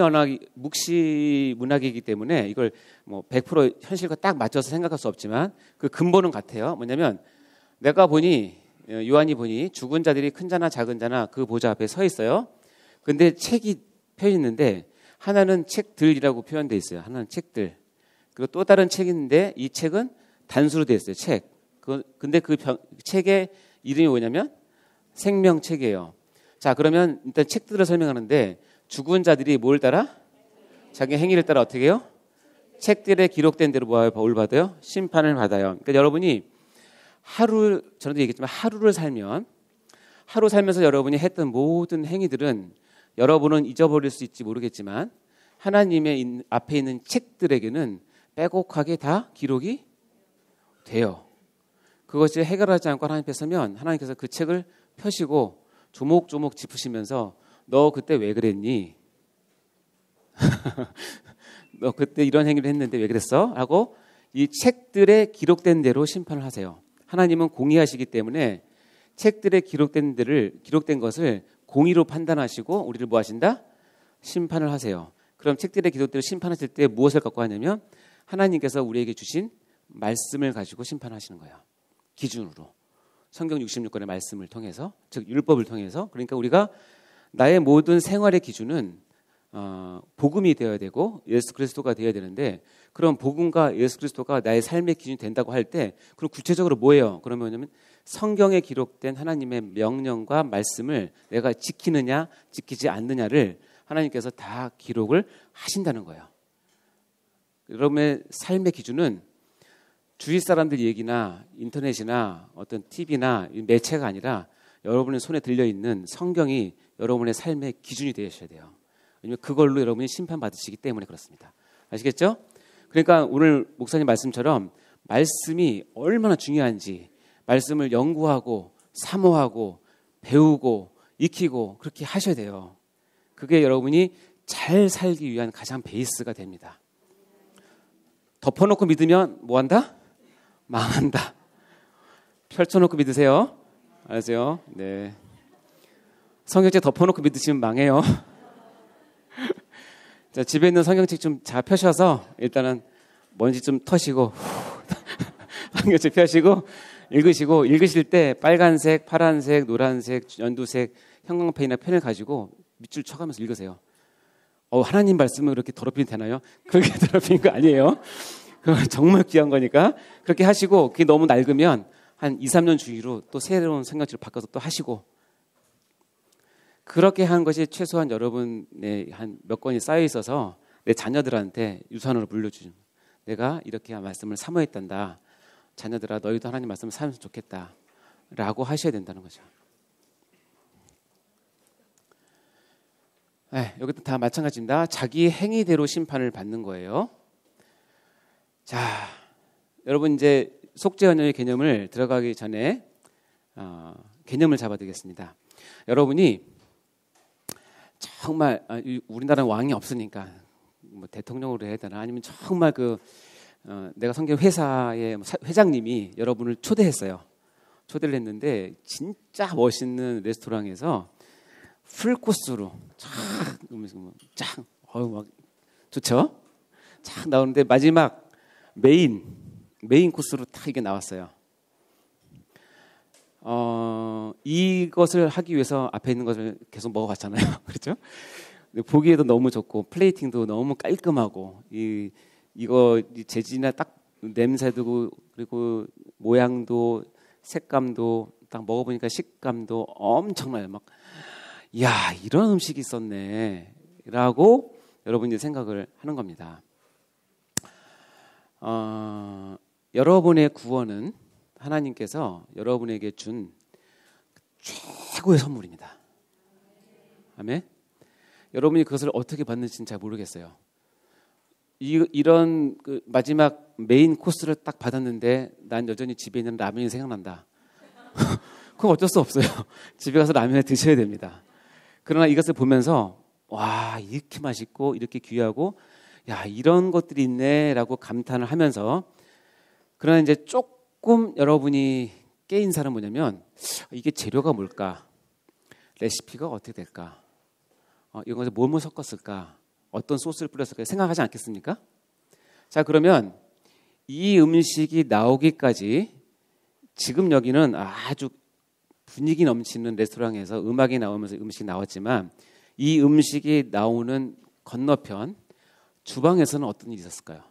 문학이기 때문에 이걸 뭐 100% 현실과 딱 맞춰서 생각할 수 없지만 그 근본은 같아요. 뭐냐면 내가 보니, 요한이 보니 죽은 자들이 큰 자나 작은 자나 그 보좌 앞에 서 있어요. 근데 책이 펴 있는데 하나는 책들이라고 표현되어 있어요. 하나는 책들. 그리고 또 다른 책이 있는데 이 책은 단수로 되어 있어요. 책. 근데 그 책의 이름이 뭐냐면 생명책이에요. 자, 그러면 일단 책들을 설명하는데 죽은 자들이 뭘 따라? 자기 행위를 따라 어떻게 해요? 책들에 기록된 대로 뭘 받아요? 심판을 받아요. 그러니까 여러분이 전에도 얘기했지만 하루 살면서 여러분이 했던 모든 행위들은 여러분은 잊어버릴 수 있지 모르겠지만 하나님의 앞에 있는 책들에게는 빼곡하게 다 기록이 돼요. 그것을 해결하지 않고 하나님 앞에 서면 하나님께서 그 책을 펴시고 조목조목 짚으시면서 너 그때 왜 그랬니? 너 그때 이런 행위를 했는데 왜 그랬어? 하고 이 책들에 기록된 대로 심판을 하세요. 하나님은 공의하시기 때문에 책들에 기록된 것을 공의로 판단하시고 우리를 뭐 하신다? 심판을 하세요. 그럼 책들에 기록대로 심판하실 때 무엇을 갖고 하냐면 하나님께서 우리에게 주신 말씀을 가지고 심판하시는 거예요. 기준으로. 성경 66권의 말씀을 통해서, 즉 율법을 통해서. 그러니까 우리가 나의 모든 생활의 기준은 복음이 되어야 되고 예수 그리스도가 되어야 되는데, 그럼 복음과 예수 그리스도가 나의 삶의 기준이 된다고 할 때 그럼 구체적으로 뭐예요? 그러면 뭐냐면 성경에 기록된 하나님의 명령과 말씀을 내가 지키느냐 지키지 않느냐를 하나님께서 다 기록을 하신다는 거예요. 여러분의 삶의 기준은 주위 사람들 얘기나 인터넷이나 어떤 TV나 매체가 아니라 여러분의 손에 들려있는 성경이 여러분의 삶의 기준이 되셔야 돼요. 왜냐하면 그걸로 여러분이 심판받으시기 때문에 그렇습니다. 아시겠죠? 그러니까 오늘 목사님 말씀처럼 말씀이 얼마나 중요한지 말씀을 연구하고 사모하고 배우고 익히고 그렇게 하셔야 돼요. 그게 여러분이 잘 살기 위한 가장 베이스가 됩니다. 덮어놓고 믿으면 뭐한다? 망한다. 펼쳐놓고 믿으세요. 알았어요? 네. 성경책 덮어놓고 믿으시면 망해요. 자, 집에 있는 성경책 좀 잘 펴셔서 일단은 먼지 좀 터시고 성경책 펴시고 읽으시고, 읽으실 때 빨간색, 파란색, 노란색, 연두색 형광펜이나 펜을 가지고 밑줄 쳐가면서 읽으세요. 하나님 말씀은 그렇게 더럽히면 되나요? 그렇게 더럽히는 거 아니에요. 그건 정말 귀한 거니까 그렇게 하시고, 그게 너무 낡으면 한 2, 3년 주기로 또 새로운 성경책을 바꿔서 또 하시고, 그렇게 하는 것이 최소한 여러분의 한 몇 권이 쌓여 있어서 내 자녀들한테 유산으로 물려주죠. 내가 이렇게 말씀을 사모했단다. 자녀들아, 너희도 하나님 말씀을 사면서 좋겠다. 라고 하셔야 된다는 거죠. 네, 여기도 다 마찬가지입니다. 자기 행위대로 심판을 받는 거예요. 자, 여러분 이제 속죄언약의 개념을 들어가기 전에 개념을 잡아드리겠습니다. 여러분이 정말 우리나라는 왕이 없으니까 뭐 대통령으로 해야 되나, 아니면 정말 내가 섬긴 회사의 회장님이 여러분을 초대했어요. 초대를 했는데 진짜 멋있는 레스토랑에서 풀코스로 쫙 막 좋죠? 쫙 나오는데 마지막 메인 코스로 딱 이게 나왔어요. 이것을 하기 위해서 앞에 있는 것을 계속 먹어봤잖아요. 그렇죠? 보기에도 너무 좋고 플레이팅도 너무 깔끔하고 이거 재질이나 딱 냄새도 그리고 모양도 색감도 딱 먹어보니까 식감도 엄청나요. 막 이야, 이런 음식이 있었네 라고 여러분이 생각을 하는 겁니다. 여러분의 구원은 하나님께서 여러분에게 준 최고의 선물입니다. 아멘. 여러분이 그것을 어떻게 받는지는 잘 모르겠어요. 이런 마지막 메인 코스를 딱 받았는데 난 여전히 집에 있는 라면이 생각난다. 그건 어쩔 수 없어요. 집에 가서 라면을 드셔야 됩니다. 그러나 이것을 보면서 와, 이렇게 맛있고 이렇게 귀하고 야, 이런 것들이 있네라고 감탄을 하면서, 그러나 이제 조금 여러분이 깨인 사람은 뭐냐면, 이게 재료가 뭘까? 레시피가 어떻게 될까? 이건 뭐 섞었을까? 어떤 소스를 뿌렸을까? 생각하지 않겠습니까? 자, 그러면 이 음식이 나오기까지 지금 여기는 아주 분위기 넘치는 레스토랑에서 음악이 나오면서 음식이 나왔지만, 이 음식이 나오는 건너편 주방에서는 어떤 일이 있었을까요?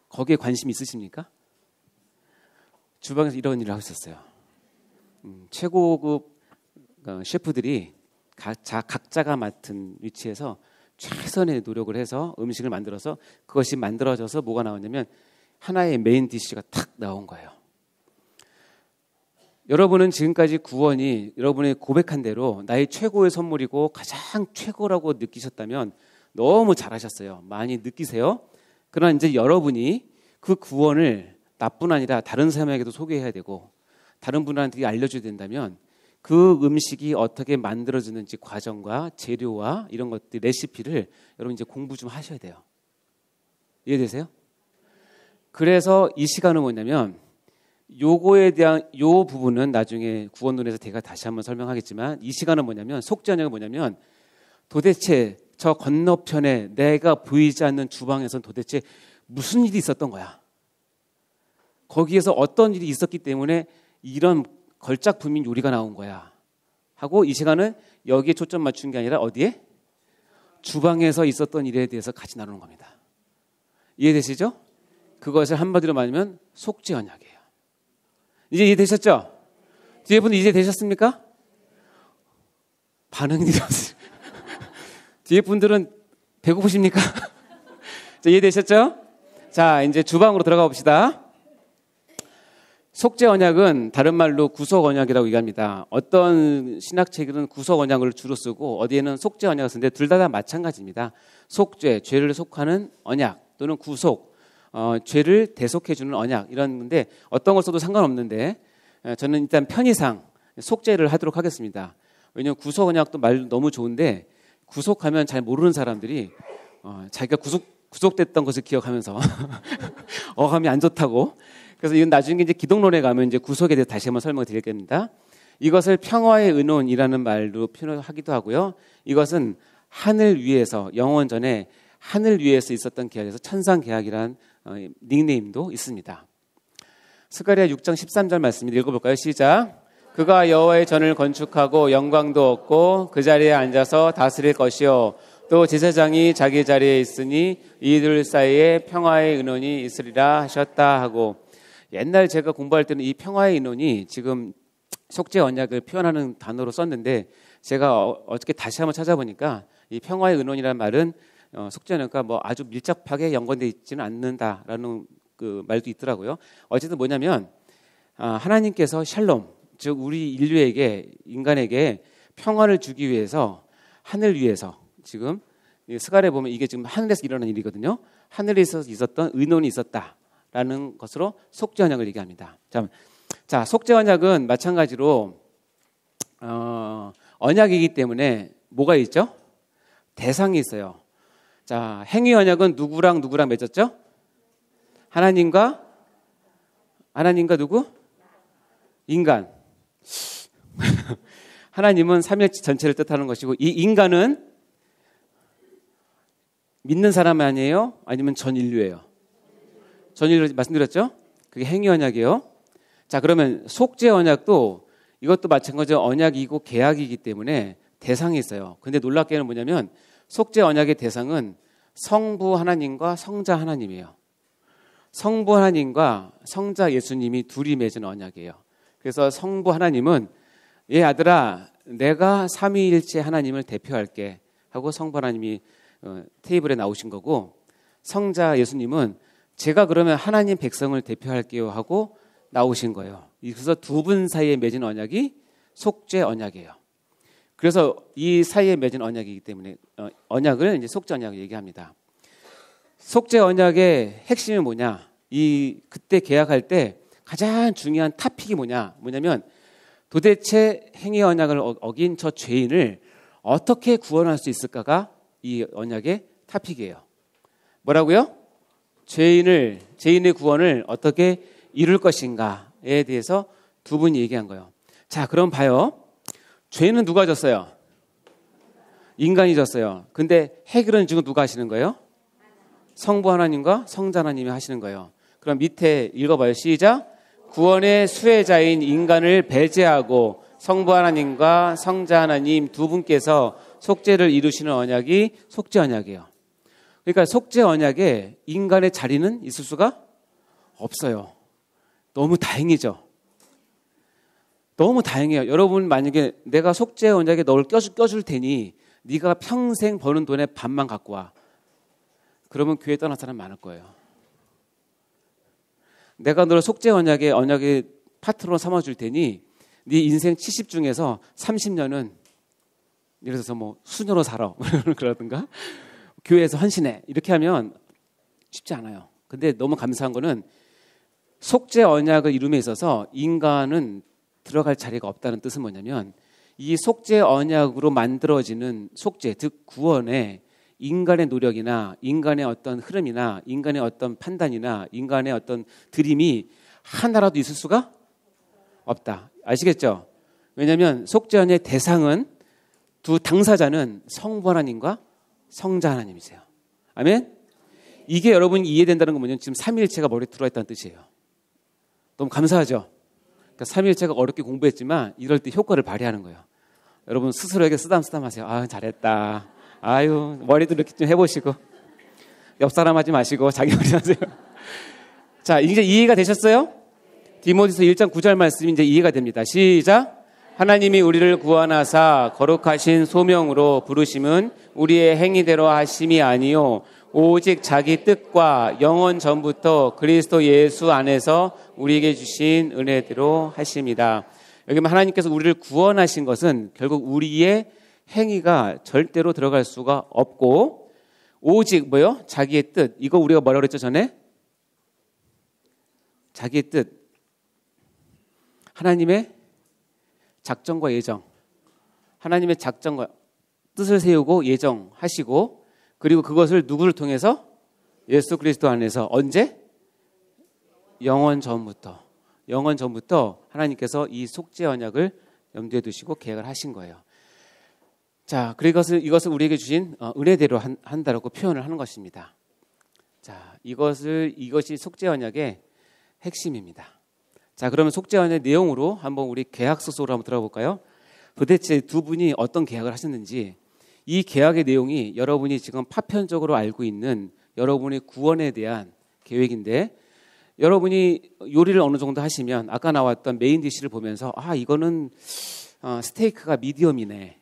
거기에 관심 있으십니까? 주방에서 이런 일을 하고 있었어요. 최고급 셰프들이 각자가 맡은 위치에서 최선의 노력을 해서 음식을 만들어서, 그것이 만들어져서 뭐가 나왔냐면 하나의 메인 디쉬가 탁 나온 거예요. 여러분은 지금까지 구원이 여러분의 고백한 대로 나의 최고의 선물이고 가장 최고라고 느끼셨다면 너무 잘하셨어요. 많이 느끼세요. 그러나 이제 여러분이 그 구원을 나뿐 아니라 다른 사람에게도 소개해야 되고 다른 분한테 알려줘야 된다면, 그 음식이 어떻게 만들어지는지 과정과 재료와 이런 것들, 레시피를 여러분 이제 공부 좀 하셔야 돼요. 이해되세요? 그래서 이 시간은 뭐냐면, 요거에 대한 요 부분은 나중에 구원론에서 제가 다시 한번 설명하겠지만, 이 시간은 뭐냐면, 속죄언약은 뭐냐면, 도대체 저 건너편에 내가 보이지 않는 주방에서는 도대체 무슨 일이 있었던 거야? 거기에서 어떤 일이 있었기 때문에 이런 걸작품인 요리가 나온 거야 하고, 이 시간은 여기에 초점 맞춘 게 아니라 어디에? 주방에서 있었던 일에 대해서 같이 나누는 겁니다. 이해되시죠? 그것을 한마디로 말하면 속죄언약이에요. 이제 이해되셨죠? 뒤에 분들 이해되셨습니까? 반응이 없어요. 뒤에 분들은 배고프십니까? 자, 이해되셨죠? 자, 이제 주방으로 들어가 봅시다. 속죄언약은 다른 말로 구속언약이라고 얘기합니다. 어떤 신학책에는 구속언약을 주로 쓰고 어디에는 속죄언약을 쓰는데 둘 다 마찬가지입니다. 속죄, 죄를 속하는 언약, 또는 구속, 죄를 대속해주는 언약, 이런 건데 어떤 걸 써도 상관없는데, 저는 일단 편의상 속죄를 하도록 하겠습니다. 왜냐하면 구속언약도 말 너무 좋은데, 구속하면 잘 모르는 사람들이 자기가 구속됐던 것을 기억하면서 어감이 안 좋다고. 그래서 이건 나중에 이제 기독론에 가면 이제 구속에 대해서 다시 한번 설명을 드리겠습니다. 이것을 평화의 의논이라는 말로 표현하기도 하고요. 이것은 하늘 위에서, 영원 전에 하늘 위에서 있었던 계약에서 천상 계약이라는 닉네임도 있습니다. 스가랴 6장 13절 말씀 읽어볼까요? 시작. 그가 여호와의 전을 건축하고 영광도 얻고 그 자리에 앉아서 다스릴 것이요, 또 제사장이 자기 자리에 있으니 이들 사이에 평화의 의논이 있으리라 하셨다 하고, 옛날 제가 공부할 때는 이 평화의 의논이 지금 속죄 언약을 표현하는 단어로 썼는데, 제가 어저께 다시 한번 찾아보니까 이 평화의 의논이라는 말은 속죄 언약과 뭐 아주 밀접하게 연관되어 있지는 않는다라는 그 말도 있더라고요. 어쨌든 뭐냐면, 하나님께서 샬롬, 즉 우리 인류에게, 인간에게 평화를 주기 위해서 하늘 위에서, 지금 스가랴에 보면 이게 지금 하늘에서 일어난 일이거든요. 하늘에서 있었던 의논이 있었다라는 것으로 속죄 언약을 얘기합니다. 자, 속죄 언약은 마찬가지로 언약이기 때문에 뭐가 있죠? 대상이 있어요. 자, 행위 언약은 누구랑 맺었죠? 하나님과 누구? 인간. 하나님은 삼위일체 전체를 뜻하는 것이고, 이 인간은 믿는 사람 아니에요? 아니면 전 인류예요? 전 인류 말씀드렸죠? 그게 행위 언약이에요. 자, 그러면 속죄 언약도 이것도 마찬가지로 언약이고 계약이기 때문에 대상이 있어요. 근데 놀랍게는 뭐냐면, 속죄 언약의 대상은 성부 하나님과 성자 하나님이에요. 성부 하나님과 성자 예수님이 둘이 맺은 언약이에요. 그래서 성부 하나님은, 예 아들아, 내가 삼위일체 하나님을 대표할게 하고 성부 하나님이 테이블에 나오신 거고, 성자 예수님은 제가 그러면 하나님 백성을 대표할게요 하고 나오신 거예요. 그래서 두 분 사이에 맺은 언약이 속죄 언약이에요. 그래서 이 사이에 맺은 언약이기 때문에 언약을 이제 속죄 언약을 얘기합니다. 속죄 언약의 핵심이 뭐냐? 그때 계약할 때 가장 중요한 타픽이 뭐냐면, 도대체 행위 언약을 어긴 저 죄인을 어떻게 구원할 수 있을까가 이 언약의 타픽이에요. 뭐라고요? 죄인의 구원을 어떻게 이룰 것인가에 대해서 두 분이 얘기한 거예요. 자, 그럼 봐요. 죄는 누가 졌어요? 인간이 졌어요. 근데 해결은 지금 누가 하시는 거예요? 성부 하나님과 성자 하나님이 하시는 거예요. 그럼 밑에 읽어봐요. 시작. 구원의 수혜자인 인간을 배제하고 성부 하나님과 성자 하나님 두 분께서 속죄를 이루시는 언약이 속죄 언약이에요. 그러니까 속죄 언약에 인간의 자리는 있을 수가 없어요. 너무 다행이죠. 너무 다행이에요. 여러분 만약에 내가 속죄 언약에 너를 껴줄 테니 네가 평생 버는 돈의 반만 갖고 와. 그러면 교회 떠날 사람 많을 거예요. 내가 너를 속죄 언약의 파트너 삼아줄 테니 네 인생 70 중에서 30년은 예를 들어서 뭐 수녀로 살아 그러든가 교회에서 헌신해 이렇게 하면 쉽지 않아요. 근데 너무 감사한 거는 속죄 언약을 이룸에 있어서 인간은 들어갈 자리가 없다는 뜻은 뭐냐면 이 속죄 언약으로 만들어지는 속죄, 즉 구원에 인간의 노력이나 인간의 어떤 흐름이나 인간의 어떤 판단이나 인간의 어떤 드림이 하나라도 있을 수가 없다. 아시겠죠? 왜냐하면 속죄 언약의 대상은 두 당사자는 성부 하나님과 성자 하나님이세요. 아멘? 이게 여러분이 이해된다는 건 뭐냐면 지금 삼위일체가 머리에 들어와 있다는 뜻이에요. 너무 감사하죠? 그러니까 삼위일체가 어렵게 공부했지만 이럴 때 효과를 발휘하는 거예요. 여러분 스스로에게 쓰담쓰담 하세요. 아, 잘했다. 아유, 머리도 이렇게 좀 해보시고 옆 사람 하지 마시고 자기 머리 하세요. 자, 이제 이해가 되셨어요? 디모데서 1장 9절 말씀이 이제 이해가 됩니다. 시작. 하나님이 우리를 구원하사 거룩하신 소명으로 부르심은 우리의 행위대로 하심이 아니요 오직 자기 뜻과 영원 전부터 그리스도 예수 안에서 우리에게 주신 은혜대로 하심이다. 여기 하나님께서 우리를 구원하신 것은 결국 우리의 행위가 절대로 들어갈 수가 없고 오직 뭐요? 자기의 뜻. 이거 우리가 뭐라고 그랬죠 전에? 자기의 뜻. 하나님의 작정과 예정. 하나님의 작정과 뜻을 세우고 예정하시고 그리고 그것을 누구를 통해서? 예수 그리스도 안에서 언제? 영원 전부터. 영원 전부터 하나님께서 이 속죄 언약을 염두에 두시고 계획을 하신 거예요. 자, 그리고 이것을 우리에게 주신 은혜대로 한다라고 표현을 하는 것입니다. 자, 이것이 속죄 언약의 핵심입니다. 자, 그러면 속죄 언약의 내용으로 한번 우리 계약서 속으로 한번 들어볼까요? 도대체 두 분이 어떤 계약을 하셨는지 이 계약의 내용이 여러분이 지금 파편적으로 알고 있는 여러분의 구원에 대한 계획인데 여러분이 요리를 어느 정도 하시면 아까 나왔던 메인 디시를 보면서 아, 이거는 스테이크가 미디엄이네.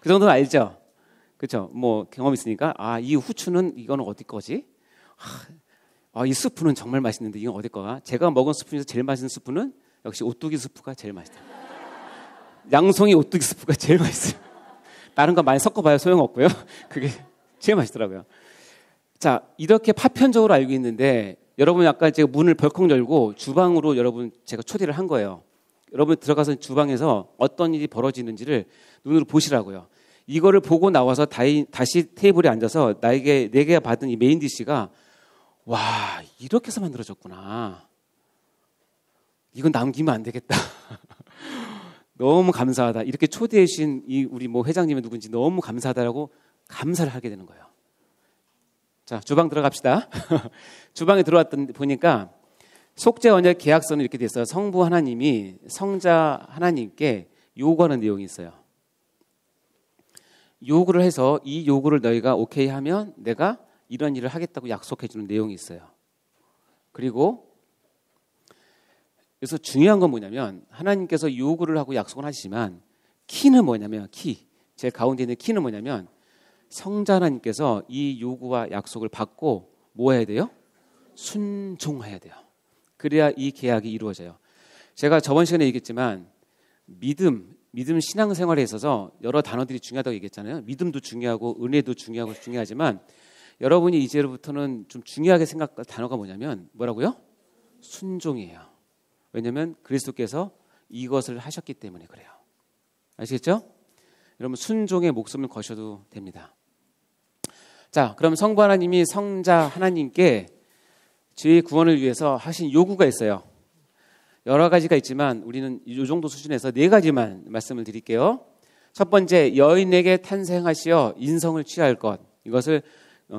그 정도는 알죠? 그렇죠? 뭐 경험 있으니까 아, 이 후추는 이거는 어디 거지? 아, 이 스프는 정말 맛있는데 이건 어디 거가? 제가 먹은 스프 중에서 제일 맛있는 스프는 역시 오뚜기 스프가 제일 맛있다. 양송이 오뚜기 스프가 제일 맛있어요. 다른 거 많이 섞어봐야 소용없고요. 그게 제일 맛있더라고요. 자, 이렇게 파편적으로 알고 있는데 여러분 아까 제가 문을 벌컥 열고 주방으로 여러분 제가 초대를 한 거예요. 여러분 들어가서 주방에서 어떤 일이 벌어지는지를 눈으로 보시라고요. 이거를 보고 나와서 다시 테이블에 앉아서 내게 받은 이 메인 디시가 와, 이렇게 해서 만들어졌구나. 이건 남기면 안 되겠다. 너무 감사하다. 이렇게 초대해 주신 이 우리 뭐 회장님이 누군지 너무 감사하다라고 감사를 하게 되는 거예요. 자, 주방 들어갑시다. 주방에 들어왔더니 보니까 속죄 언약 계약서는 이렇게 돼 있어요. 성부 하나님이 성자 하나님께 요구하는 내용이 있어요. 요구를 해서 이 요구를 너희가 오케이 하면 내가 이런 일을 하겠다고 약속해 주는 내용이 있어요. 그리고 그래서 중요한 건 뭐냐면 하나님께서 요구를 하고 약속을 하시지만 키는 뭐냐면 제 가운데 있는 키는 뭐냐면 성자 하나님께서 이 요구와 약속을 받고 뭐 해야 돼요? 순종해야 돼요. 그래야 이 계약이 이루어져요. 제가 저번 시간에 얘기했지만 믿음 신앙생활에 있어서 여러 단어들이 중요하다고 얘기했잖아요. 믿음도 중요하고 은혜도 중요하지만 여러분이 이제부터는 좀 중요하게 생각할 단어가 뭐냐면 뭐라고요? 순종이에요. 왜냐하면 그리스도께서 이것을 하셨기 때문에 그래요. 아시겠죠? 여러분 순종의 목숨을 거셔도 됩니다. 자, 그럼 성부 하나님이 성자 하나님께 죄의 구원을 위해서 하신 요구가 있어요. 여러 가지가 있지만 우리는 이 정도 수준에서 4가지만 말씀을 드릴게요. 첫 번째, 여인에게 탄생하시어 인성을 취할 것. 이것을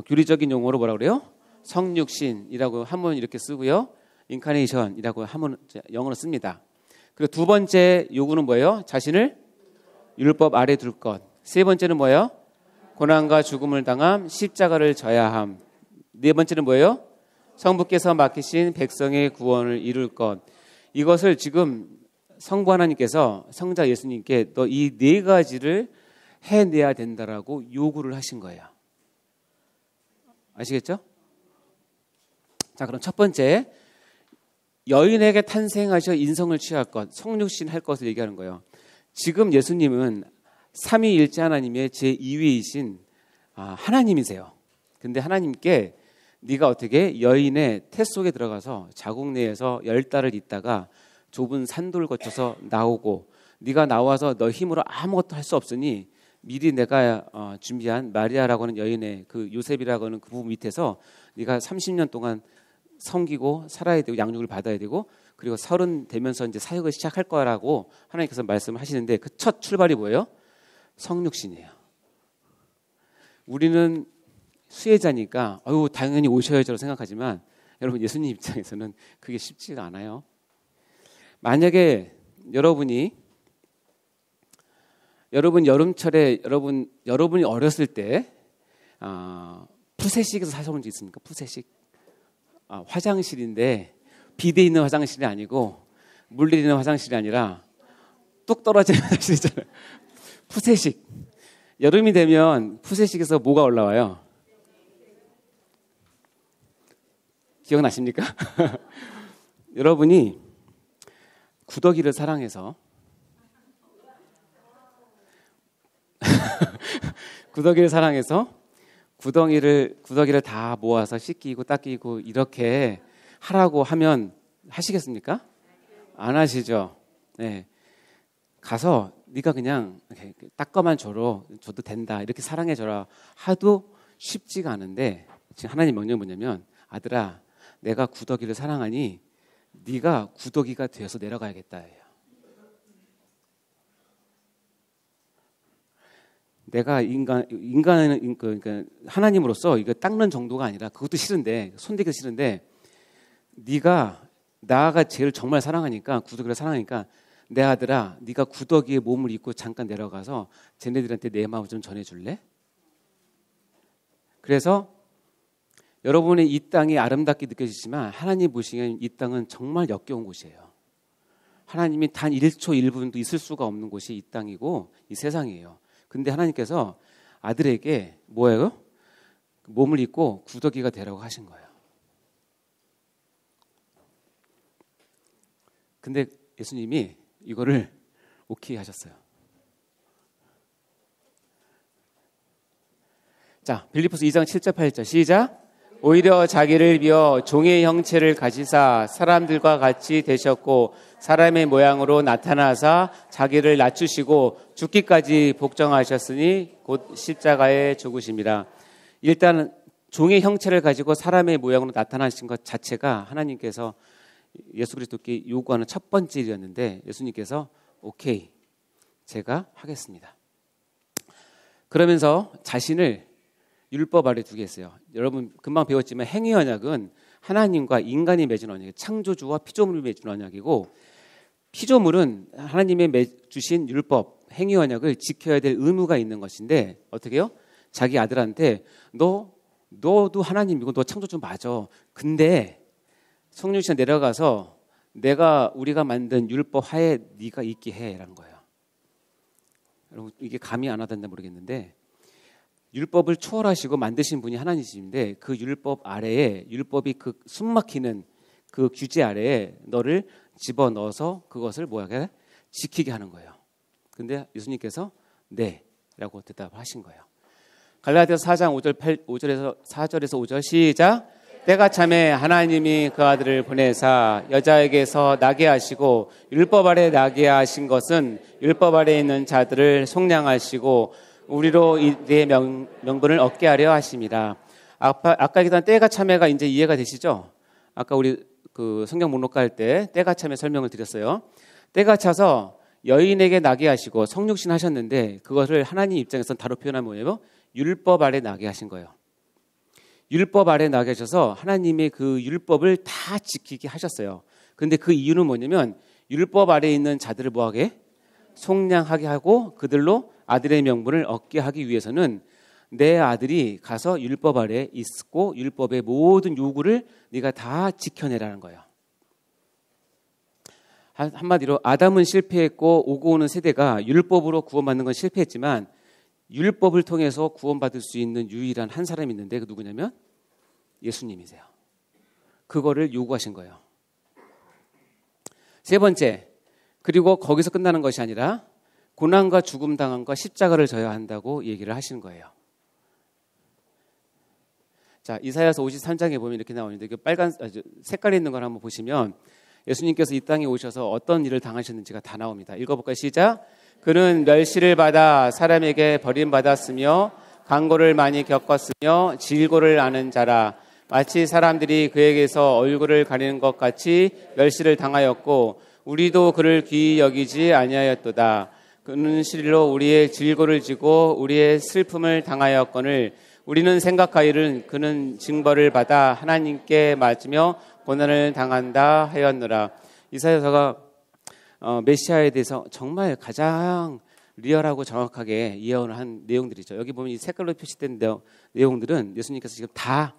교리적인 용어로 뭐라고 그래요? 성육신이라고 한문 이렇게 쓰고요. 인카네이션이라고 한문 영어로 씁니다. 그리고 두 번째 요구는 뭐예요? 자신을 율법 아래 둘 것. 세 번째는 뭐예요? 고난과 죽음을 당함, 십자가를 져야 함. 네 번째는 뭐예요? 성부께서 맡기신 백성의 구원을 이룰 것. 이것을 지금 성부 하나님께서 성자 예수님께 너 이 4가지를 해내야 된다라고 요구를 하신 거예요. 아시겠죠? 자, 그럼 첫 번째, 여인에게 탄생하셔 인성을 취할 것, 성육신 할 것을 얘기하는 거예요. 지금 예수님은 삼위일체 하나님의 제2위이신 하나님이세요. 근데 하나님께 네가 어떻게 여인의 태 속에 들어가서 자궁 내에서 10달을 있다가 좁은 산도를 거쳐서 나오고 네가 나와서 너 힘으로 아무것도 할 수 없으니 미리 내가 준비한 마리아라고 하는 여인의 그 요셉이라고 하는 그 부부 밑에서 네가 30년 동안 섬기고 살아야 되고 양육을 받아야 되고 그리고 30 되면서 이제 사역을 시작할 거라고 하나님께서 말씀을 하시는데 그 첫 출발이 뭐예요? 성육신이에요. 우리는 수혜자니까 당연히 오셔야죠 생각하지만 여러분 예수님 입장에서는 그게 쉽지가 않아요. 만약에 여러분이 여름철에 여러분이 어렸을 때 푸세식에서 사셔본 적 있습니까? 푸세식 화장실인데 비대 있는 화장실이 아니고 물 내리는 화장실이 아니라 뚝 떨어지는 화장실이잖아요. 푸세식. 여름이 되면 푸세식에서 뭐가 올라와요? 기억나십니까? 여러분이 구더기를 사랑해서 구더기를 다 모아서 씻기고 닦이고 이렇게 하라고 하면 하시겠습니까? 안 하시죠? 네. 가서 네가 그냥 닦아만 줘도 된다. 이렇게 사랑해줘라. 하도 쉽지가 않은데 지금 하나님 명령이 뭐냐면 아들아 내가 구더기를 사랑하니 네가 구더기가 되어서 내려가야겠다. 내가 인간은 그러니까 하나님으로서 이거 닦는 정도가 아니라 그것도 싫은데 손대기도 싫은데 네가 나가 제일 정말 사랑하니까 구더기를 사랑하니까 내 아들아 네가 구더기에 몸을 입고 잠깐 내려가서 쟤네들한테 내 마음을 좀 전해줄래? 그래서 여러분의 이 땅이 아름답게 느껴지지만 하나님 보시기엔 이 땅은 정말 역겨운 곳이에요. 하나님이 단 1초 1분도 있을 수가 없는 곳이 이 땅이고 이 세상이에요. 근데 하나님께서 아들에게 뭐예요? 몸을 입고 구더기가 되라고 하신 거예요. 근데 예수님이 이거를 오케이 하셨어요. 자, 빌립보서 2장 7절 8절 시작. 오히려 자기를 비어 종의 형체를 가지사 사람들과 같이 되셨고 사람의 모양으로 나타나사 자기를 낮추시고 죽기까지 복종하셨으니 곧 십자가에 죽으심이라. 일단 종의 형체를 가지고 사람의 모양으로 나타나신 것 자체가 하나님께서 예수 그리스도께 요구하는 첫 번째 일이었는데 예수님께서 오케이 제가 하겠습니다. 그러면서 자신을 율법 아래 두게 했어요. 여러분 금방 배웠지만 행위 언약은 하나님과 인간이 맺은 언약이에요. 창조주와 피조물이 맺은 언약이고 피조물은 하나님의 주신 율법, 행위 언약을 지켜야 될 의무가 있는 것인데 어떻게 해요? 자기 아들한테 너도 하나님이고 너 창조주 맞아. 근데 성육신에 내려가서 우리가 만든 율법 하에 네가 있게 해라는 거예요. 여러분 이게 감이 안 와닿나 모르겠는데 율법을 초월하시고 만드신 분이 하나님이신데 그 율법 아래에 율법이 그 숨막히는 그 규제 아래에 너를 집어넣어서 그것을 뭐하게 지키게 하는 거예요. 근데 예수님께서 네 라고 대답하신 거예요. 갈라디아서 4장 5절에서 4절에서 5절 시작. 때가 참에 하나님이 그 아들을 보내사 여자에게서 나게 하시고 율법 아래 나게 하신 것은 율법 아래 있는 자들을 속량하시고 우리로 이의 명분을 얻게 하려 하십니다. 아까 얘기한 때가 참에가 이제 이해가 되시죠? 아까 우리 그 성경 목록 갈 때 때가 참에 설명을 드렸어요. 때가 차서 여인에게 나게 하시고 성육신 하셨는데 그것을 하나님 입장에서는 다로 표현하면 뭐예요? 율법 아래 나게 하신 거예요. 율법 아래 나게 하셔서 하나님의 그 율법을 다 지키게 하셨어요. 그런데 그 이유는 뭐냐면 율법 아래 있는 자들을 뭐하게? 속량하게 하고 그들로 아들의 명분을 얻게 하기 위해서는 내 아들이 가서 율법 아래 있고 율법의 모든 요구를 네가 다 지켜내라는 거예요. 한마디로 아담은 실패했고 오고 오는 세대가 율법으로 구원받는 건 실패했지만 율법을 통해서 구원받을 수 있는 유일한 한 사람이 있는데 그 누구냐면 예수님이세요. 그거를 요구하신 거예요. 세 번째, 그리고 거기서 끝나는 것이 아니라 고난과 죽음 당함과 십자가를 져야 한다고 얘기를 하시는 거예요. 자, 이사야서 53장에 보면 이렇게 나오는데 그 빨간 색깔이 있는 걸 한번 보시면 예수님께서 이 땅에 오셔서 어떤 일을 당하셨는지가 다 나옵니다. 읽어볼까요? 시작. 그는 멸시를 받아 사람에게 버림받았으며 강고를 많이 겪었으며 질고를 아는 자라. 마치 사람들이 그에게서 얼굴을 가리는 것 같이 멸시를 당하였고 우리도 그를 귀히 여기지 아니하였도다. 그는 실로 우리의 질고를 지고 우리의 슬픔을 당하였거늘 우리는 생각하기를 그는 징벌을 받아 하나님께 맞으며 고난을 당한다 하였노라. 이사야서가 메시아에 대해서 정말 가장 리얼하고 정확하게 예언을 한 내용들이죠. 여기 보면 이 색깔로 표시된 내용들은 예수님께서 지금 다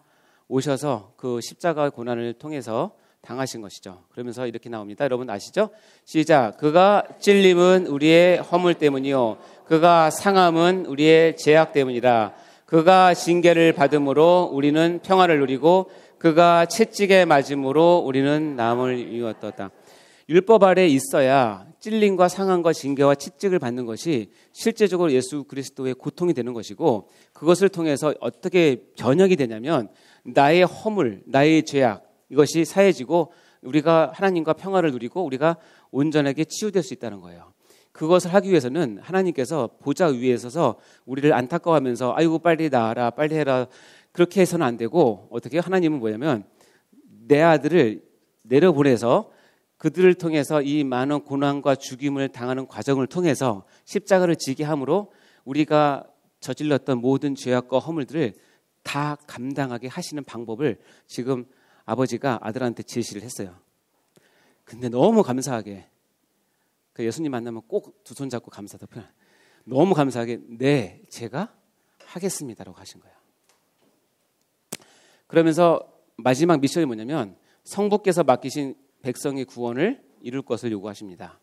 오셔서 그 십자가 고난을 통해서 당하신 것이죠. 그러면서 이렇게 나옵니다. 여러분 아시죠? 시작. 그가 찔림은 우리의 허물 때문이요 그가 상함은 우리의 죄악 때문이라. 그가 징계를 받음으로 우리는 평화를 누리고 그가 채찍에 맞음으로 우리는 남을 이루었도다. 율법 아래 있어야 찔림과 상함과 징계와 채찍을 받는 것이 실제적으로 예수 그리스도의 고통이 되는 것이고 그것을 통해서 어떻게 변혁이 되냐면 나의 허물, 나의 죄악 이것이 사해지고 우리가 하나님과 평화를 누리고 우리가 온전하게 치유될 수 있다는 거예요. 그것을 하기 위해서는 하나님께서 보좌 위에 서서 우리를 안타까워하면서 아이고 빨리 나아라 빨리 해라 그렇게 해서는 안 되고 어떻게 하나님은 뭐냐면 내 아들을 내려보내서 그들을 통해서 이 많은 고난과 죽임을 당하는 과정을 통해서 십자가를 지게 함으로 우리가 저질렀던 모든 죄악과 허물들을 다 감당하게 하시는 방법을 지금 아버지가 아들한테 제시를 했어요. 근데 너무 감사하게 그 예수님 만나면 꼭 두 손 잡고 감사하다 표현. 너무 감사하게 네 제가 하겠습니다라고 하신 거예요. 그러면서 마지막 미션이 뭐냐면 성부께서 맡기신 백성의 구원을 이룰 것을 요구하십니다.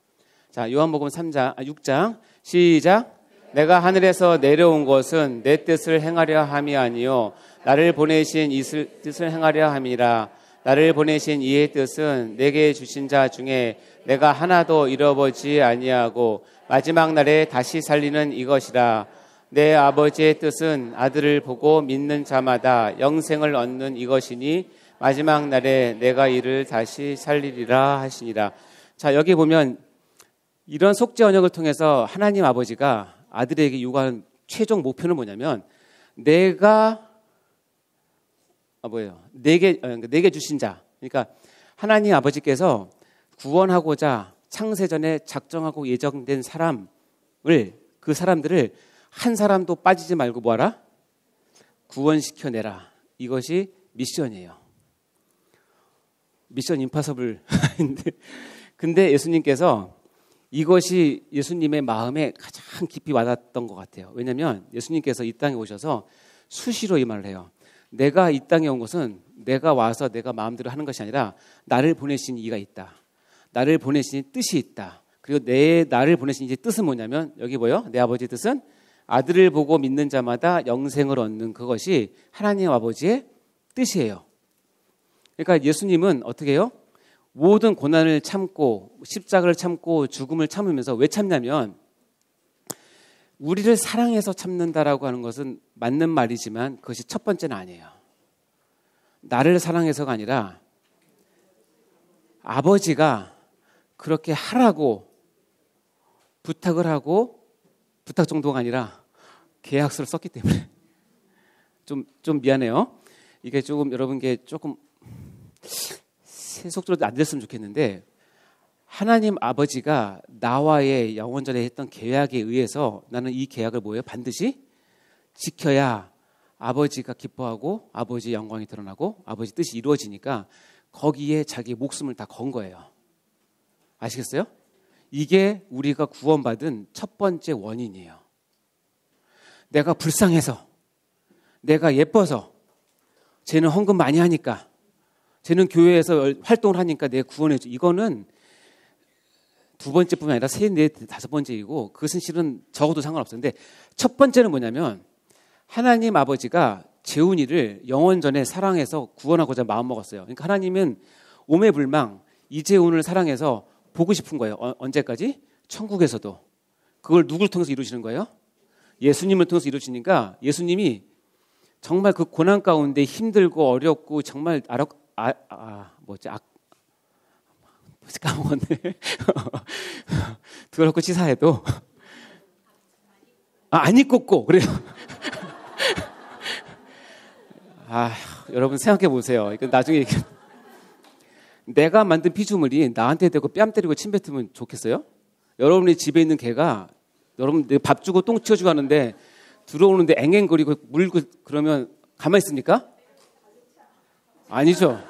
자, 요한복음 6장 시작. 내가 하늘에서 내려온 것은 내 뜻을 행하려 함이 아니요 나를 보내신 이 뜻을 행하려 함이라. 나를 보내신 이의 뜻은 내게 주신 자 중에 내가 하나도 잃어버리지 아니하고 마지막 날에 다시 살리는 이것이라. 내 아버지의 뜻은 아들을 보고 믿는 자마다 영생을 얻는 이것이니 마지막 날에 내가 이를 다시 살리리라 하시니라. 자, 여기 보면 이런 속죄 언약을 통해서 하나님 아버지가 아들에게 요구하는 최종 목표는 뭐냐면 내가 내게 주신 자. 그러니까 하나님 아버지께서 구원하고자 창세전에 작정하고 예정된 그 사람들을 한 사람도 빠지지 말고 뭐하라? 구원시켜내라. 이것이 미션이에요. 미션 임파서블. 근데 예수님께서 이것이 예수님의 마음에 가장 깊이 와닿았던 것 같아요. 왜냐하면 예수님께서 이 땅에 오셔서 수시로 이 말을 해요. 내가 이 땅에 온 것은 내가 와서 내가 마음대로 하는 것이 아니라 나를 보내신 이가 있다. 나를 보내신 뜻이 있다. 그리고 나를 보내신 이제 뜻은 뭐냐면 여기 뭐요? 내 아버지의 뜻은 아들을 보고 믿는 자마다 영생을 얻는 그것이 하나님 아버지의 뜻이에요. 그러니까 예수님은 어떻게 해요? 모든 고난을 참고 십자가를 참고 죽음을 참으면서 왜 참냐면 우리를 사랑해서 참는다라고 하는 것은 맞는 말이지만 그것이 첫 번째는 아니에요. 나를 사랑해서가 아니라 아버지가 그렇게 하라고 부탁을 하고, 부탁 정도가 아니라 계약서를 썼기 때문에 좀 미안해요. 이게 조금 여러분께 조금 세속적으로 안 됐으면 좋겠는데, 하나님 아버지가 나와의 영원전에 했던 계약에 의해서 나는 이 계약을 뭐예요? 반드시 지켜야 아버지가 기뻐하고 아버지의 영광이 드러나고 아버지 뜻이 이루어지니까 거기에 자기 목숨을 다 건 거예요. 아시겠어요? 이게 우리가 구원받은 첫 번째 원인이에요. 내가 불쌍해서, 내가 예뻐서, 쟤는 헌금 많이 하니까, 쟤는 교회에서 활동을 하니까 내 구원해줘. 이거는 두 번째뿐만 아니라 세, 네, 다섯 번째이고, 그것은 실은 적어도 상관없었는데, 첫 번째는 뭐냐면 하나님 아버지가 재훈이를 영원전에 사랑해서 구원하고자 마음먹었어요. 그러니까 하나님은 오매불망 이재훈을 사랑해서 보고 싶은 거예요. 언제까지? 천국에서도. 그걸 누구를 통해서 이루시는 거예요? 예수님을 통해서 이루시니까 예수님이 정말 그 고난 가운데 힘들고 어렵고 정말 까먹었네. 더럽고 치사해도 안 입고 그래요. 여러분 생각해 보세요. 이거 나중에 내가 만든 피조물이 나한테 대고 뺨 때리고 침 뱉으면 좋겠어요? 여러분이 집에 있는 개가 여러분 밥 주고 똥 치워주고 하는데 들어오는데 앵앵거리고 물고 그러면 가만히 있습니까? 아니죠.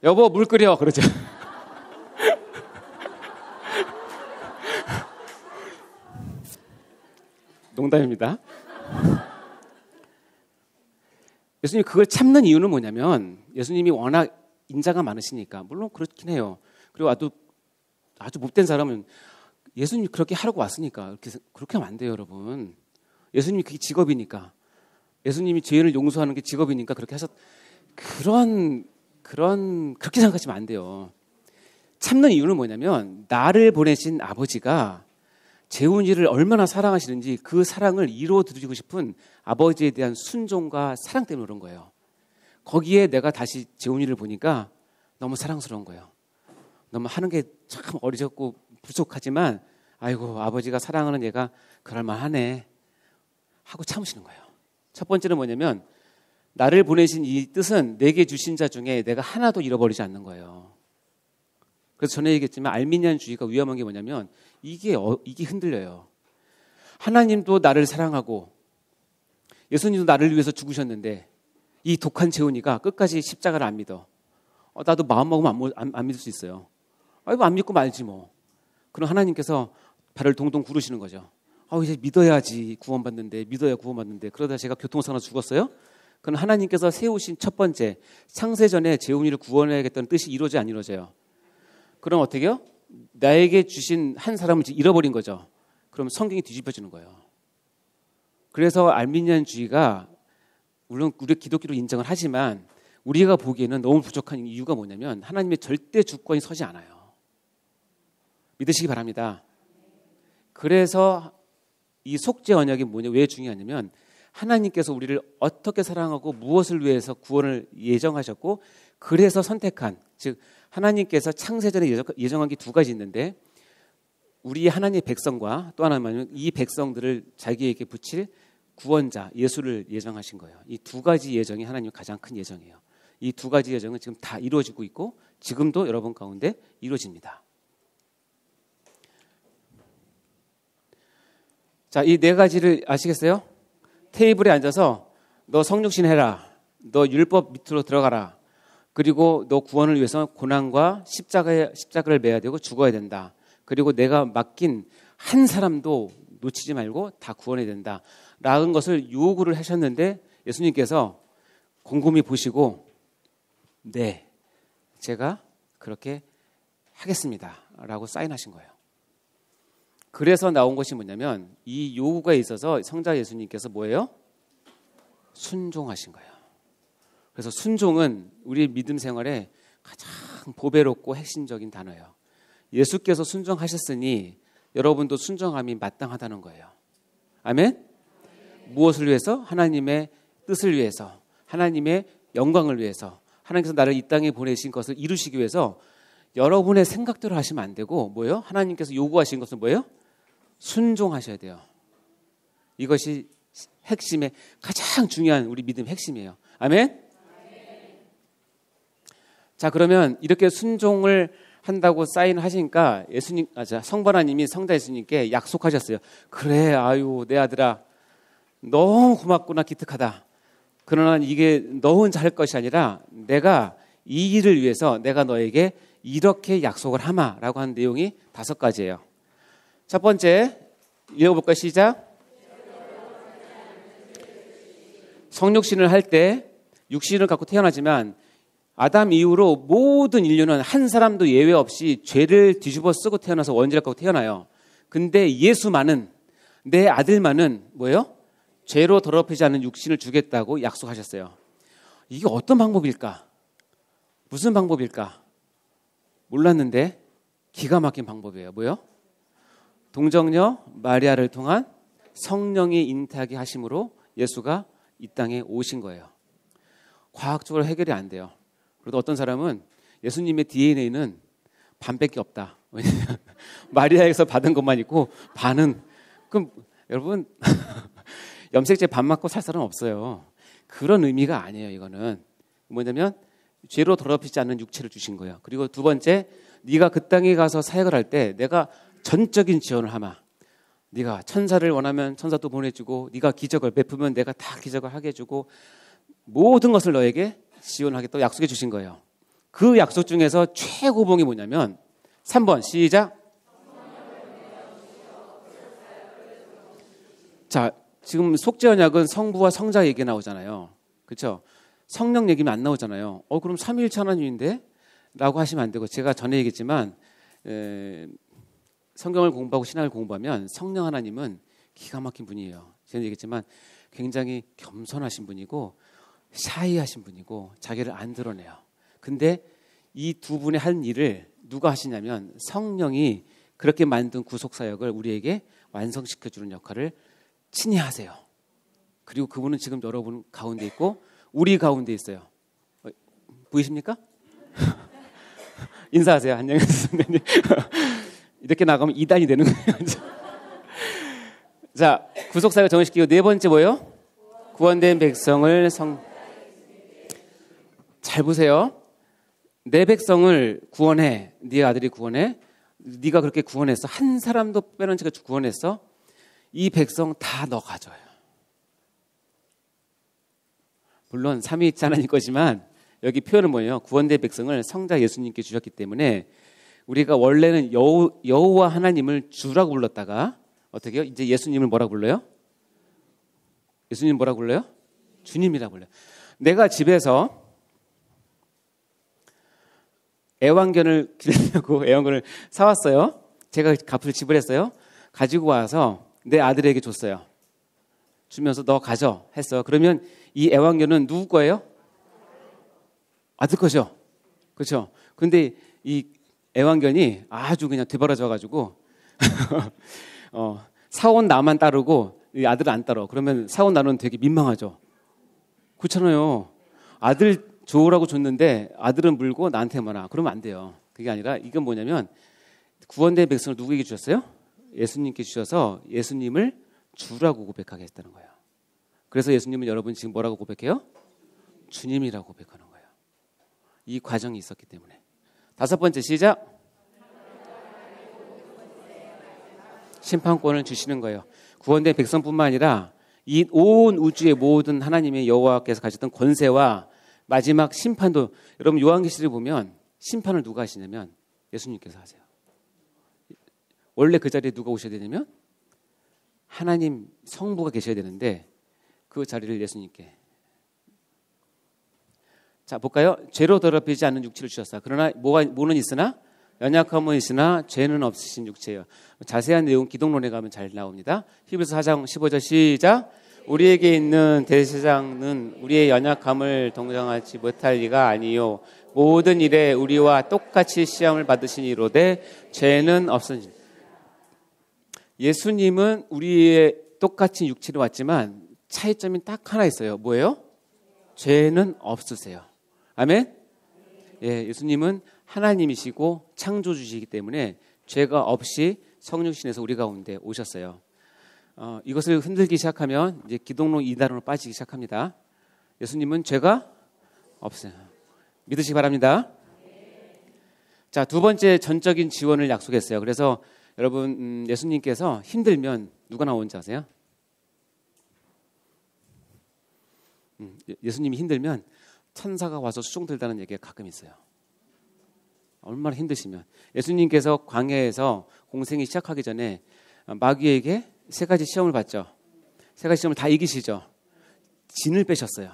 여보 물 끓여 그러죠. 농담입니다. 예수님이 그걸 참는 이유는 뭐냐면 예수님이 워낙 인자가 많으시니까. 물론 그렇긴 해요. 그리고 아주 못된 사람은 예수님이 그렇게 하라고 왔으니까 그렇게 하면 안 돼요, 여러분. 예수님이 그게 직업이니까. 예수님이 죄인을 용서하는 게 직업이니까 그렇게 그렇게 생각하시면 안 돼요. 참는 이유는 뭐냐면 나를 보내신 아버지가 재훈이를 얼마나 사랑하시는지 그 사랑을 이루어드리고 싶은 아버지에 대한 순종과 사랑 때문에 그런 거예요. 거기에 내가 다시 재훈이를 보니까 너무 사랑스러운 거예요. 너무 하는 게 참 어리석고 부족하지만 아이고 아버지가 사랑하는 얘가 그럴만하네 하고 참으시는 거예요. 첫 번째는 뭐냐면 나를 보내신 이 뜻은 내게 주신 자 중에 내가 하나도 잃어버리지 않는 거예요. 그래서 전에 얘기했지만 알미니안주의가 위험한 게 뭐냐면 이게 흔들려요. 하나님도 나를 사랑하고 예수님도 나를 위해서 죽으셨는데 이 독한 재훈이가 끝까지 십자가를 안 믿어. 나도 마음 먹으면 안 믿을 수 있어요. 아이고 안 믿고 말지 뭐. 그럼 하나님께서 발을 동동 구르시는 거죠. 이제 믿어야지 구원받는데 믿어야 구원받는데 그러다 제가 교통사고 나서 죽었어요? 그럼 하나님께서 세우신 첫 번째 창세전에 재훈이를 구원해야겠다는 뜻이 이루어져 안 이루어져요? 그럼 어떻게 해요? 나에게 주신 한 사람을 잃어버린 거죠. 그럼 성경이 뒤집어지는 거예요. 그래서 알미니안주의가 물론 우리 기독교로 인정을 하지만 우리가 보기에는 너무 부족한 이유가 뭐냐면 하나님의 절대 주권이 서지 않아요. 믿으시기 바랍니다. 그래서 이 속죄 언약이 왜 중요하냐면 하나님께서 우리를 어떻게 사랑하고 무엇을 위해서 구원을 예정하셨고 그래서 선택한, 즉 하나님께서 창세전에 예정한 게 두 가지 있는데 우리 하나님의 백성과 또 하나는 이 백성들을 자기에게 붙일 구원자 예수를 예정하신 거예요. 이 두 가지 예정이 하나님의 가장 큰 예정이에요. 이 두 가지 예정은 지금 다 이루어지고 있고 지금도 여러분 가운데 이루어집니다. 자, 이 네 가지를 아시겠어요? 테이블에 앉아서 너 성육신 해라. 너 율법 밑으로 들어가라. 그리고 너 구원을 위해서 고난과 십자가를 매야 되고 죽어야 된다. 그리고 내가 맡긴 한 사람도 놓치지 말고 다 구원해야 된다. 라는 것을 요구를 하셨는데 예수님께서 곰곰이 보시고 네, 제가 그렇게 하겠습니다. 라고 사인하신 거예요. 그래서 나온 것이 뭐냐면 이 요구가 있어서 성자 예수님께서 뭐예요? 순종하신 거예요. 그래서 순종은 우리의 믿음 생활에 가장 보배롭고 핵심적인 단어예요. 예수께서 순종하셨으니 여러분도 순종함이 마땅하다는 거예요. 아멘? 무엇을 위해서? 하나님의 뜻을 위해서, 하나님의 영광을 위해서 하나님께서 나를 이 땅에 보내신 것을 이루시기 위해서 여러분의 생각대로 하시면 안 되고 뭐예요? 하나님께서 요구하신 것은 뭐예요? 순종하셔야 돼요. 이것이 핵심의 가장 중요한 우리 믿음의 핵심이에요. 아멘? 자, 그러면 이렇게 순종을 한다고 사인하시니까 성부 하나님이 성자 예수님께 약속하셨어요. 그래, 아유, 내 아들아, 너무 고맙구나, 기특하다. 그러나 이게 너 혼자 할 것이 아니라 내가 이 일을 위해서 내가 너에게 이렇게 약속을 하마라고 하는 내용이 5가지예요. 첫 번째, 읽어볼까요? 시작. 성육신을 할 때 육신을 갖고 태어나지만 아담 이후로 모든 인류는 한 사람도 예외 없이 죄를 뒤집어 쓰고 태어나서 원죄를 갖고 태어나요. 근데 예수만은, 내 아들만은 뭐예요? 죄로 더럽히지 않은 육신을 주겠다고 약속하셨어요. 이게 어떤 방법일까? 무슨 방법일까? 몰랐는데 기가 막힌 방법이에요. 뭐예요? 동정녀 마리아를 통한 성령이 잉태하게 하심으로 예수가 이 땅에 오신 거예요. 과학적으로 해결이 안 돼요. 그래도 어떤 사람은 예수님의 DNA는 반밖에 없다. 왜냐하면 마리아에서 받은 것만 있고 반은, 그럼 여러분 염색제 반 맞고 살 사람은 없어요. 그런 의미가 아니에요. 이거는 뭐냐면 죄로 더럽히지 않는 육체를 주신 거예요. 그리고 두 번째, 네가 그 땅에 가서 사역을 할 때 내가 전적인 지원을 하마. 네가 천사를 원하면 천사도 보내주고, 네가 기적을 베푸면 내가 다 기적을 하게 해주고, 모든 것을 너에게 지원하겠다고 약속해 주신 거예요. 그 약속 중에서 최고봉이 뭐냐면 3번 시작. 자, 지금 속죄 언약은 성부와 성자 얘기 나오잖아요. 그렇죠? 성령 얘기는 안 나오잖아요. 그럼 삼위일체 하나님인데? 라고 하시면 안 되고, 제가 전에 얘기했지만 성경을 공부하고 신학을 공부하면 성령 하나님은 기가 막힌 분이에요. 제가 얘기했지만 굉장히 겸손하신 분이고 샤이하신 분이고 자기를 안 드러내요. 근데 이 두 분의 한 일을 누가 하시냐면 성령이 그렇게 만든 구속사역을 우리에게 완성시켜주는 역할을 친히 하세요. 그리고 그분은 지금 여러분 가운데 있고 우리 가운데 있어요. 보이십니까? 인사하세요. 안녕히 계세요, 선생님. 이렇게 나가면 2단이 되는 거예요. 자, 구속사역을 정리시키고 네 번째 뭐예요? 구원된 백성을 잘 보세요. 내 백성을 구원해. 네 아들이 구원해. 네가 그렇게 구원했어. 한 사람도 빼놓지 않고 구원했어. 이 백성 다 너 가져요. 물론 삼위일체 하나님 거지만 여기 표현은 뭐예요? 구원된 백성을 성자 예수님께 주셨기 때문에 우리가 원래는 여호와 하나님을 주라고 불렀다가 어떻게 해요? 이제 예수님을 뭐라고 불러요? 예수님 뭐라고 불러요? 주님이라고 불러요. 내가 집에서 애완견을 기르려고 애완견을 사왔어요. 제가 값을 지불했어요. 가지고 와서 내 아들에게 줬어요. 주면서 너 가져 했어. 그러면 이 애완견은 누구 거예요? 아들 거죠. 그렇죠? 근데 이 애완견이 아주 그냥 되버려져가지고 사온 나만 따르고 이 아들은 안 따라. 그러면 사온 나는 되게 민망하죠. 그렇잖아요. 아들 좋으라고 줬는데 아들은 물고 나한테만 와. 그러면 안 돼요. 그게 아니라 이건 뭐냐면 구원된 백성을 누구에게 주셨어요? 예수님께 주셔서 예수님을 주라고 고백하게 했다는 거예요. 그래서 예수님은 여러분 지금 뭐라고 고백해요? 주님이라고 고백하는 거예요. 이 과정이 있었기 때문에. 5번째 시작. 심판권을 주시는 거예요. 구원된 백성뿐만 아니라 이 온 우주의 모든 하나님의 여호와께서 가졌던 권세와 마지막 심판도, 여러분 요한계시를 보면 심판을 누가 하시냐면 예수님께서 하세요. 원래 그 자리에 누가 오셔야 되냐면 하나님 성부가 계셔야 되는데 그 자리를 예수님께. 자, 볼까요? 죄로 더럽히지 않는 육체를 주셨다. 그러나 뭐는 있으나 연약함은 있으나 죄는 없으신 육체예요. 자세한 내용 기독론에 가면 잘 나옵니다. 히브리서 4장 15절 시작. 우리에게 있는 대제사장은 우리의 연약함을 동정하지 못할 리가 아니요 모든 일에 우리와 똑같이 시험을 받으시니로되 죄는 없으신. 예수님은 우리의 똑같이 육체로 왔지만 차이점이 딱 하나 있어요. 뭐예요? 죄는 없으세요. 아멘? 예, 예수님은 하나님이시고 창조주시기 때문에 죄가 없이 성육신에서 우리 가운데 오셨어요. 이것을 흔들기 시작하면 이제 기독론 이단으로 빠지기 시작합니다. 예수님은 죄가 없어요. 믿으시기 바랍니다. 자, 두 번째 전적인 지원을 약속했어요. 그래서 여러분 예수님께서 힘들면 누가 나오는지 아세요? 예수님이 힘들면 천사가 와서 수종 들다는 얘기가 가끔 있어요. 얼마나 힘드시면. 예수님께서 광야에서 공생이 시작하기 전에 마귀에게 세 가지 시험을 봤죠. 세 가지 시험을 다 이기시죠. 진을 빼셨어요.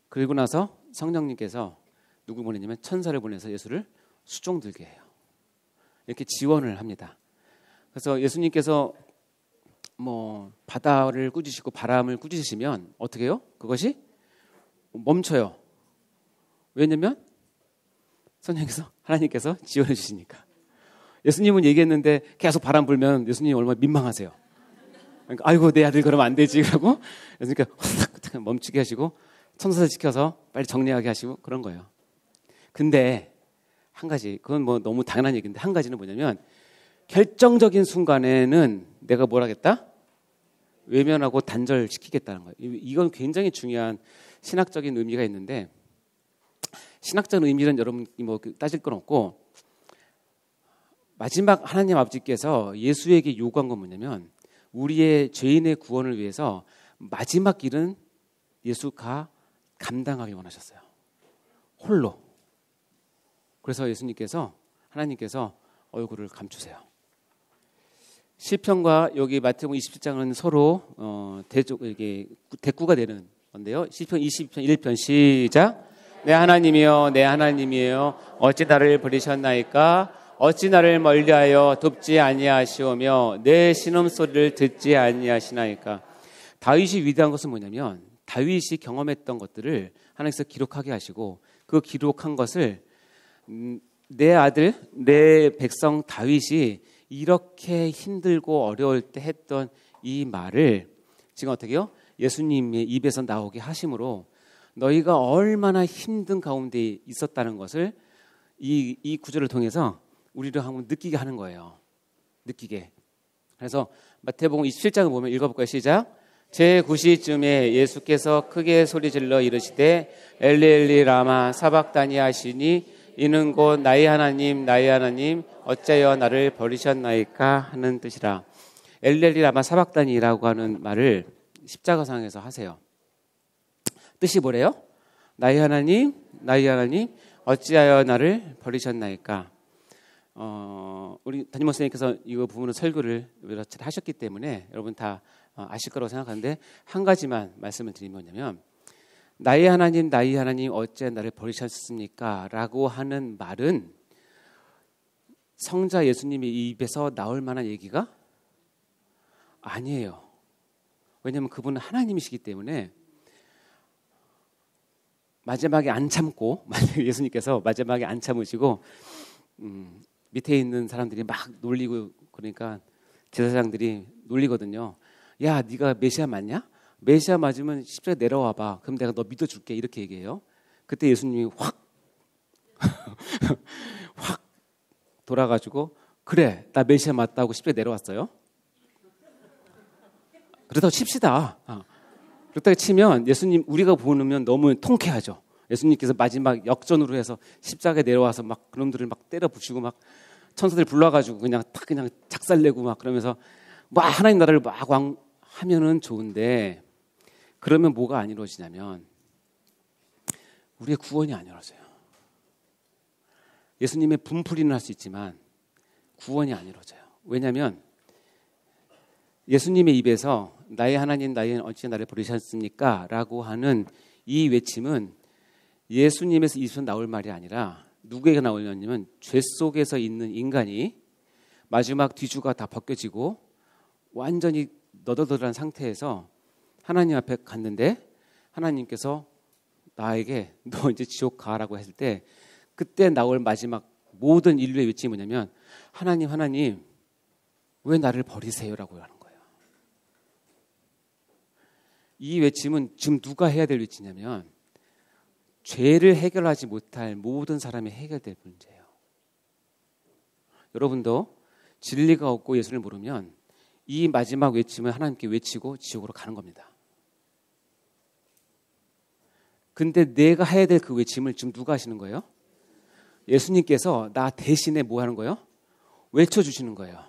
그리고 나서 성령님께서 누구 보내냐면 천사를 보내서 예수를 수종 들게 해요. 이렇게 지원을 합니다. 그래서 예수님께서 바다를 꾸짖으시고 바람을 꾸짖으시면 어떻게 해요? 그것이 멈춰요. 왜냐면 하나님께서 지원해 주시니까. 예수님은 얘기했는데 계속 바람 불면 예수님이 얼마나 민망하세요. 그러니까 아이고 내 아들 그러면 안 되지 그러고 예수님께서 확 멈추게 하시고 천사를 시켜서 빨리 정리하게 하시고 그런 거예요. 근데 한 가지, 그건 너무 당연한 얘기인데 한 가지는 뭐냐면 결정적인 순간에는 내가 뭘 하겠다? 외면하고 단절시키겠다는 거예요. 이건 굉장히 중요한 신학적인 의미가 있는데 신학적 의미는 여러분 따질 건 없고 마지막 하나님 아버지께서 예수에게 요구한 건 뭐냐면 우리의 죄인의 구원을 위해서 마지막 길은 예수가 감당하기 원하셨어요. 홀로. 그래서 하나님께서 얼굴을 감추세요. 시편과 여기 마태복음 27장은 서로 이게 대꾸가 되는 건데요. 시편 22편 1편 시작. 내 하나님이여 내 하나님이여 어찌 나를 버리셨나이까 어찌 나를 멀리하여 돕지 아니하시오며 내 신음소리를 듣지 아니하시나이까. 다윗이 위대한 것은 뭐냐면 다윗이 경험했던 것들을 하나님께서 기록하게 하시고 그 기록한 것을 내 아들 내 백성 다윗이 이렇게 힘들고 어려울 때 했던 이 말을 지금 어떻게 해요? 예수님의 입에서 나오게 하심으로 너희가 얼마나 힘든 가운데 있었다는 것을 이 구절을 통해서 우리를 한번 느끼게 하는 거예요. 느끼게. 그래서 마태복음 27장을 보면 읽어볼까요? 시작. 제9시쯤에 예수께서 크게 소리질러 이르시되 엘리 엘리 라마 사박다니 하시니 이는 곧 나의 하나님 나의 하나님 어찌하여 나를 버리셨나이까 하는 뜻이라. 엘리 엘리 라마 사박다니라고 하는 말을 십자가상에서 하세요. 뜻이 뭐래요? 나의 하나님 어찌하여 나를 버리셨나이까. 우리 담임 목사님께서 이 부분은 설교를 여러 차례 하셨기 때문에 여러분 다 아실 거라고 생각하는데 한 가지만 말씀을 드리면 뭐냐면 나의 하나님 어찌하여 나를 버리셨습니까? 라고 하는 말은 성자 예수님의 입에서 나올 만한 얘기가 아니에요. 왜냐하면 그분은 하나님이시기 때문에 마지막에 안 참고 예수님께서 마지막에 안 참으시고 밑에 있는 사람들이 막 놀리고 그러니까 제사장들이 놀리거든요. 야, 네가 메시아 맞냐? 메시아 맞으면 십자가에 내려와봐. 그럼 내가 너 믿어줄게. 이렇게 얘기해요. 그때 예수님이 확 돌아가지고 그래, 나 메시아 맞다고 십자가에 내려왔어요. 그렇다고 칩시다. 그렇다고 치면 예수님 우리가 보면 너무 통쾌하죠. 예수님께서 마지막 역전으로 해서 십자가에 내려와서 막 그놈들을 막 때려 부시고 막 천사들 불러가지고 그냥 작살내고 막 그러면서 막 하나님 나라를 막 하면은 좋은데 그러면 뭐가 안 이루어지냐면 우리의 구원이 안 이루어져요. 예수님의 분풀이는 할 수 있지만 구원이 안 이루어져요. 왜냐하면 예수님의 입에서 나의 하나님 나의 어찌 나를 버리셨습니까? 라고 하는 이 외침은 예수님에서 입에서 나올 말이 아니라 누구에게 나오냐면 죄 속에서 있는 인간이 마지막 뒤주가 다 벗겨지고 완전히 너덜너덜한 상태에서 하나님 앞에 갔는데 하나님께서 나에게 너 이제 지옥 가라고 했을 때 그때 나올 마지막 모든 인류의 외침이 뭐냐면 하나님 왜 나를 버리세요라고 하는 거예요. 이 외침은 지금 누가 해야 될 외치냐면 죄를 해결하지 못할 모든 사람이 해결될 문제예요. 여러분도 진리가 없고 예수를 모르면 이 마지막 외침을 하나님께 외치고 지옥으로 가는 겁니다. 근데 내가 해야 될 그 외침을 지금 누가 하시는 거예요? 예수님께서 나 대신에 뭐 하는 거예요? 외쳐주시는 거예요.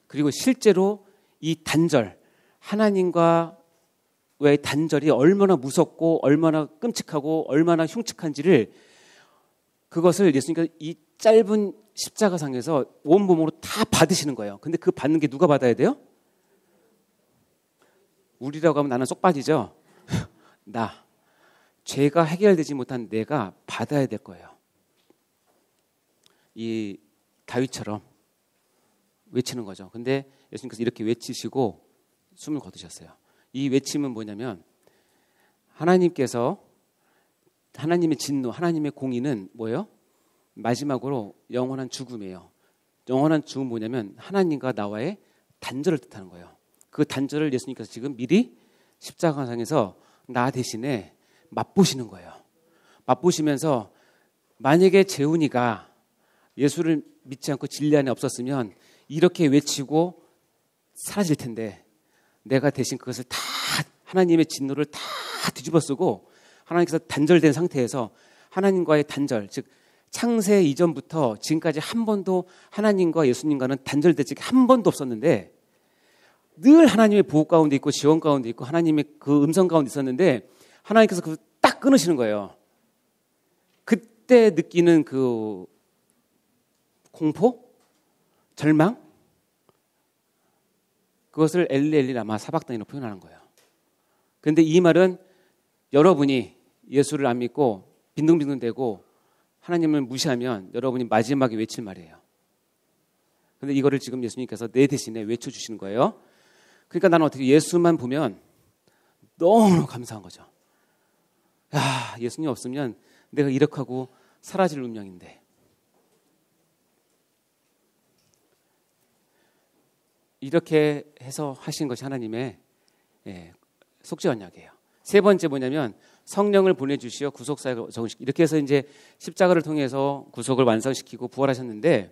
그리고 실제로 이 단절, 하나님과의 단절이 얼마나 무섭고 얼마나 끔찍하고 얼마나 흉측한지를 그것을 예수님께서 이 짧은 십자가상에서 온몸으로 다 받으시는 거예요. 근데 그 받는 게 누가 받아야 돼요? 우리라고 하면 나는 쏙 빠지죠. 나. 죄가 해결되지 못한 내가 받아야 될 거예요. 이 다윗처럼 외치는 거죠. 근데 예수님께서 이렇게 외치시고 숨을 거두셨어요. 이 외침은 뭐냐면 하나님께서 하나님의 진노, 하나님의 공의는 뭐예요? 마지막으로 영원한 죽음이에요. 영원한 죽음은 뭐냐면 하나님과 나와의 단절을 뜻하는 거예요. 그 단절을 예수님께서 지금 미리 십자가상에서 나 대신에 맛보시는 거예요. 맛보시면서 만약에 재훈이가 예수를 믿지 않고 진리 안에 없었으면 이렇게 외치고 사라질 텐데 내가 대신 그것을 다 하나님의 진노를 다 뒤집어 쓰고 하나님께서 단절된 상태에서 하나님과의 단절, 즉 창세 이전부터 지금까지 한 번도 하나님과 예수님과는 단절된 적이 한 번도 없었는데 늘 하나님의 보호 가운데 있고 지원 가운데 있고 하나님의 그 음성 가운데 있었는데 하나님께서 그걸 딱 끊으시는 거예요. 그때 느끼는 그 공포? 절망? 그것을 엘리 라마 사박단이로 표현하는 거예요. 그런데 이 말은 여러분이 예수를 안 믿고 빈둥빈둥대고 하나님을 무시하면 여러분이 마지막에 외칠 말이에요. 그런데 이거를 지금 예수님께서 내 대신에 외쳐주시는 거예요. 그러니까 나는 어떻게 예수만 보면 너무 감사한 거죠. 야, 예수님 없으면 내가 이렇게 하고 사라질 운명인데. 이렇게 해서 하신 것이 하나님의 속죄 언약이에요. 세 번째 뭐냐면 성령을 보내주시어 구속사역을 적응시키고 이렇게 해서 이제 십자가를 통해서 구속을 완성시키고 부활하셨는데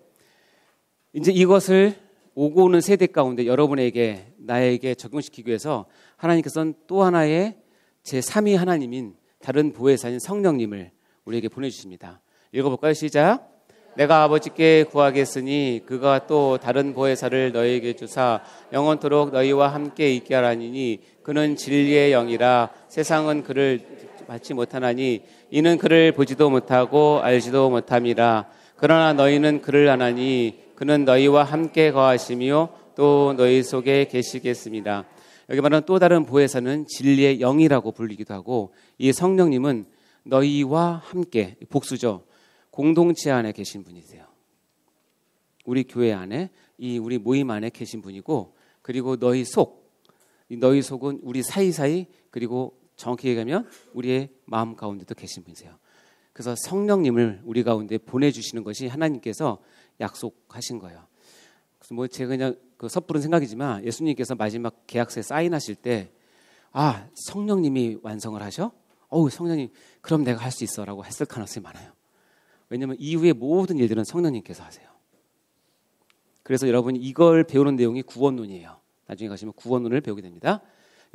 이제 이것을 오고 오는 세대 가운데 여러분에게 나에게 적용시키기 위해서 하나님께서는 또 하나의 제3위 하나님인 다른 보혜사인 성령님을 우리에게 보내주십니다. 읽어볼까요? 시작. 내가 아버지께 구하겠으니 그가 또 다른 보혜사를 너희에게 주사 영원토록 너희와 함께 있게 하라니니 그는 진리의 영이라 세상은 그를 받지 못하나니 이는 그를 보지도 못하고 알지도 못함이라. 그러나 너희는 그를 아나니 그는 너희와 함께 거하시며 또 너희 속에 계시겠습니다. 여기 말하는 또 다른 보혜사는 진리의 영이라고 불리기도 하고 이 성령님은 너희와 함께 복수죠. 공동체 안에 계신 분이세요. 우리 교회 안에 이 우리 모임 안에 계신 분이고 그리고 너희 속은 우리 사이사이 그리고 정확히 얘기하면 우리의 마음 가운데도 계신 분이세요. 그래서 성령님을 우리 가운데 보내주시는 것이 하나님께서 약속하신 거예요. 그래서 뭐 제가 그냥 그 섣부른 생각이지만 예수님께서 마지막 계약서에 사인하실 때 성령님이 완성을 하셔? 성령님 그럼 내가 할 수 있어라고 했을 가능성이 많아요. 왜냐하면 이후의 모든 일들은 성령님께서 하세요. 그래서 여러분이 이걸 배우는 내용이 구원론이에요. 나중에 가시면 구원론을 배우게 됩니다.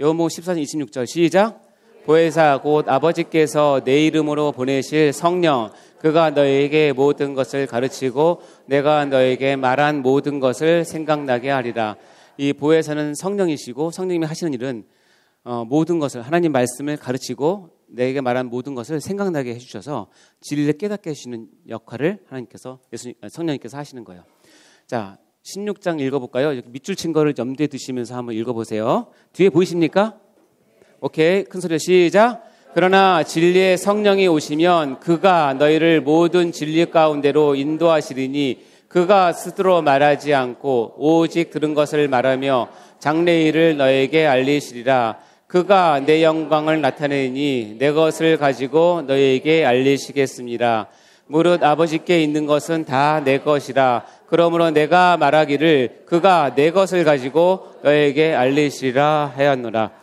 요한복음 14장 26절 시작. 보혜사 곧 아버지께서 내 이름으로 보내실 성령 그가 너에게 모든 것을 가르치고 내가 너에게 말한 모든 것을 생각나게 하리라. 이 보혜사는 성령이시고 성령님이 하시는 일은 모든 것을 하나님 말씀을 가르치고 내게 말한 모든 것을 생각나게 해주셔서 진리를 깨닫게 해주시는 역할을 하나님께서 성령님께서 하시는 거예요. 자, 16장 읽어볼까요? 밑줄 친 거를 염두에 두시면서 한번 읽어보세요. 뒤에 보이십니까? 오케이, 큰 소리로 시작. 그러나 진리의 성령이 오시면 그가 너희를 모든 진리 가운데로 인도하시리니 그가 스스로 말하지 않고 오직 들은 것을 말하며 장래일을 너에게 알리시리라. 그가 내 영광을 나타내니 내 것을 가지고 너희에게 알리시겠습니다. 무릇 아버지께 있는 것은 다 내 것이라. 그러므로 내가 말하기를 그가 내 것을 가지고 너에게 알리시리라 하였노라.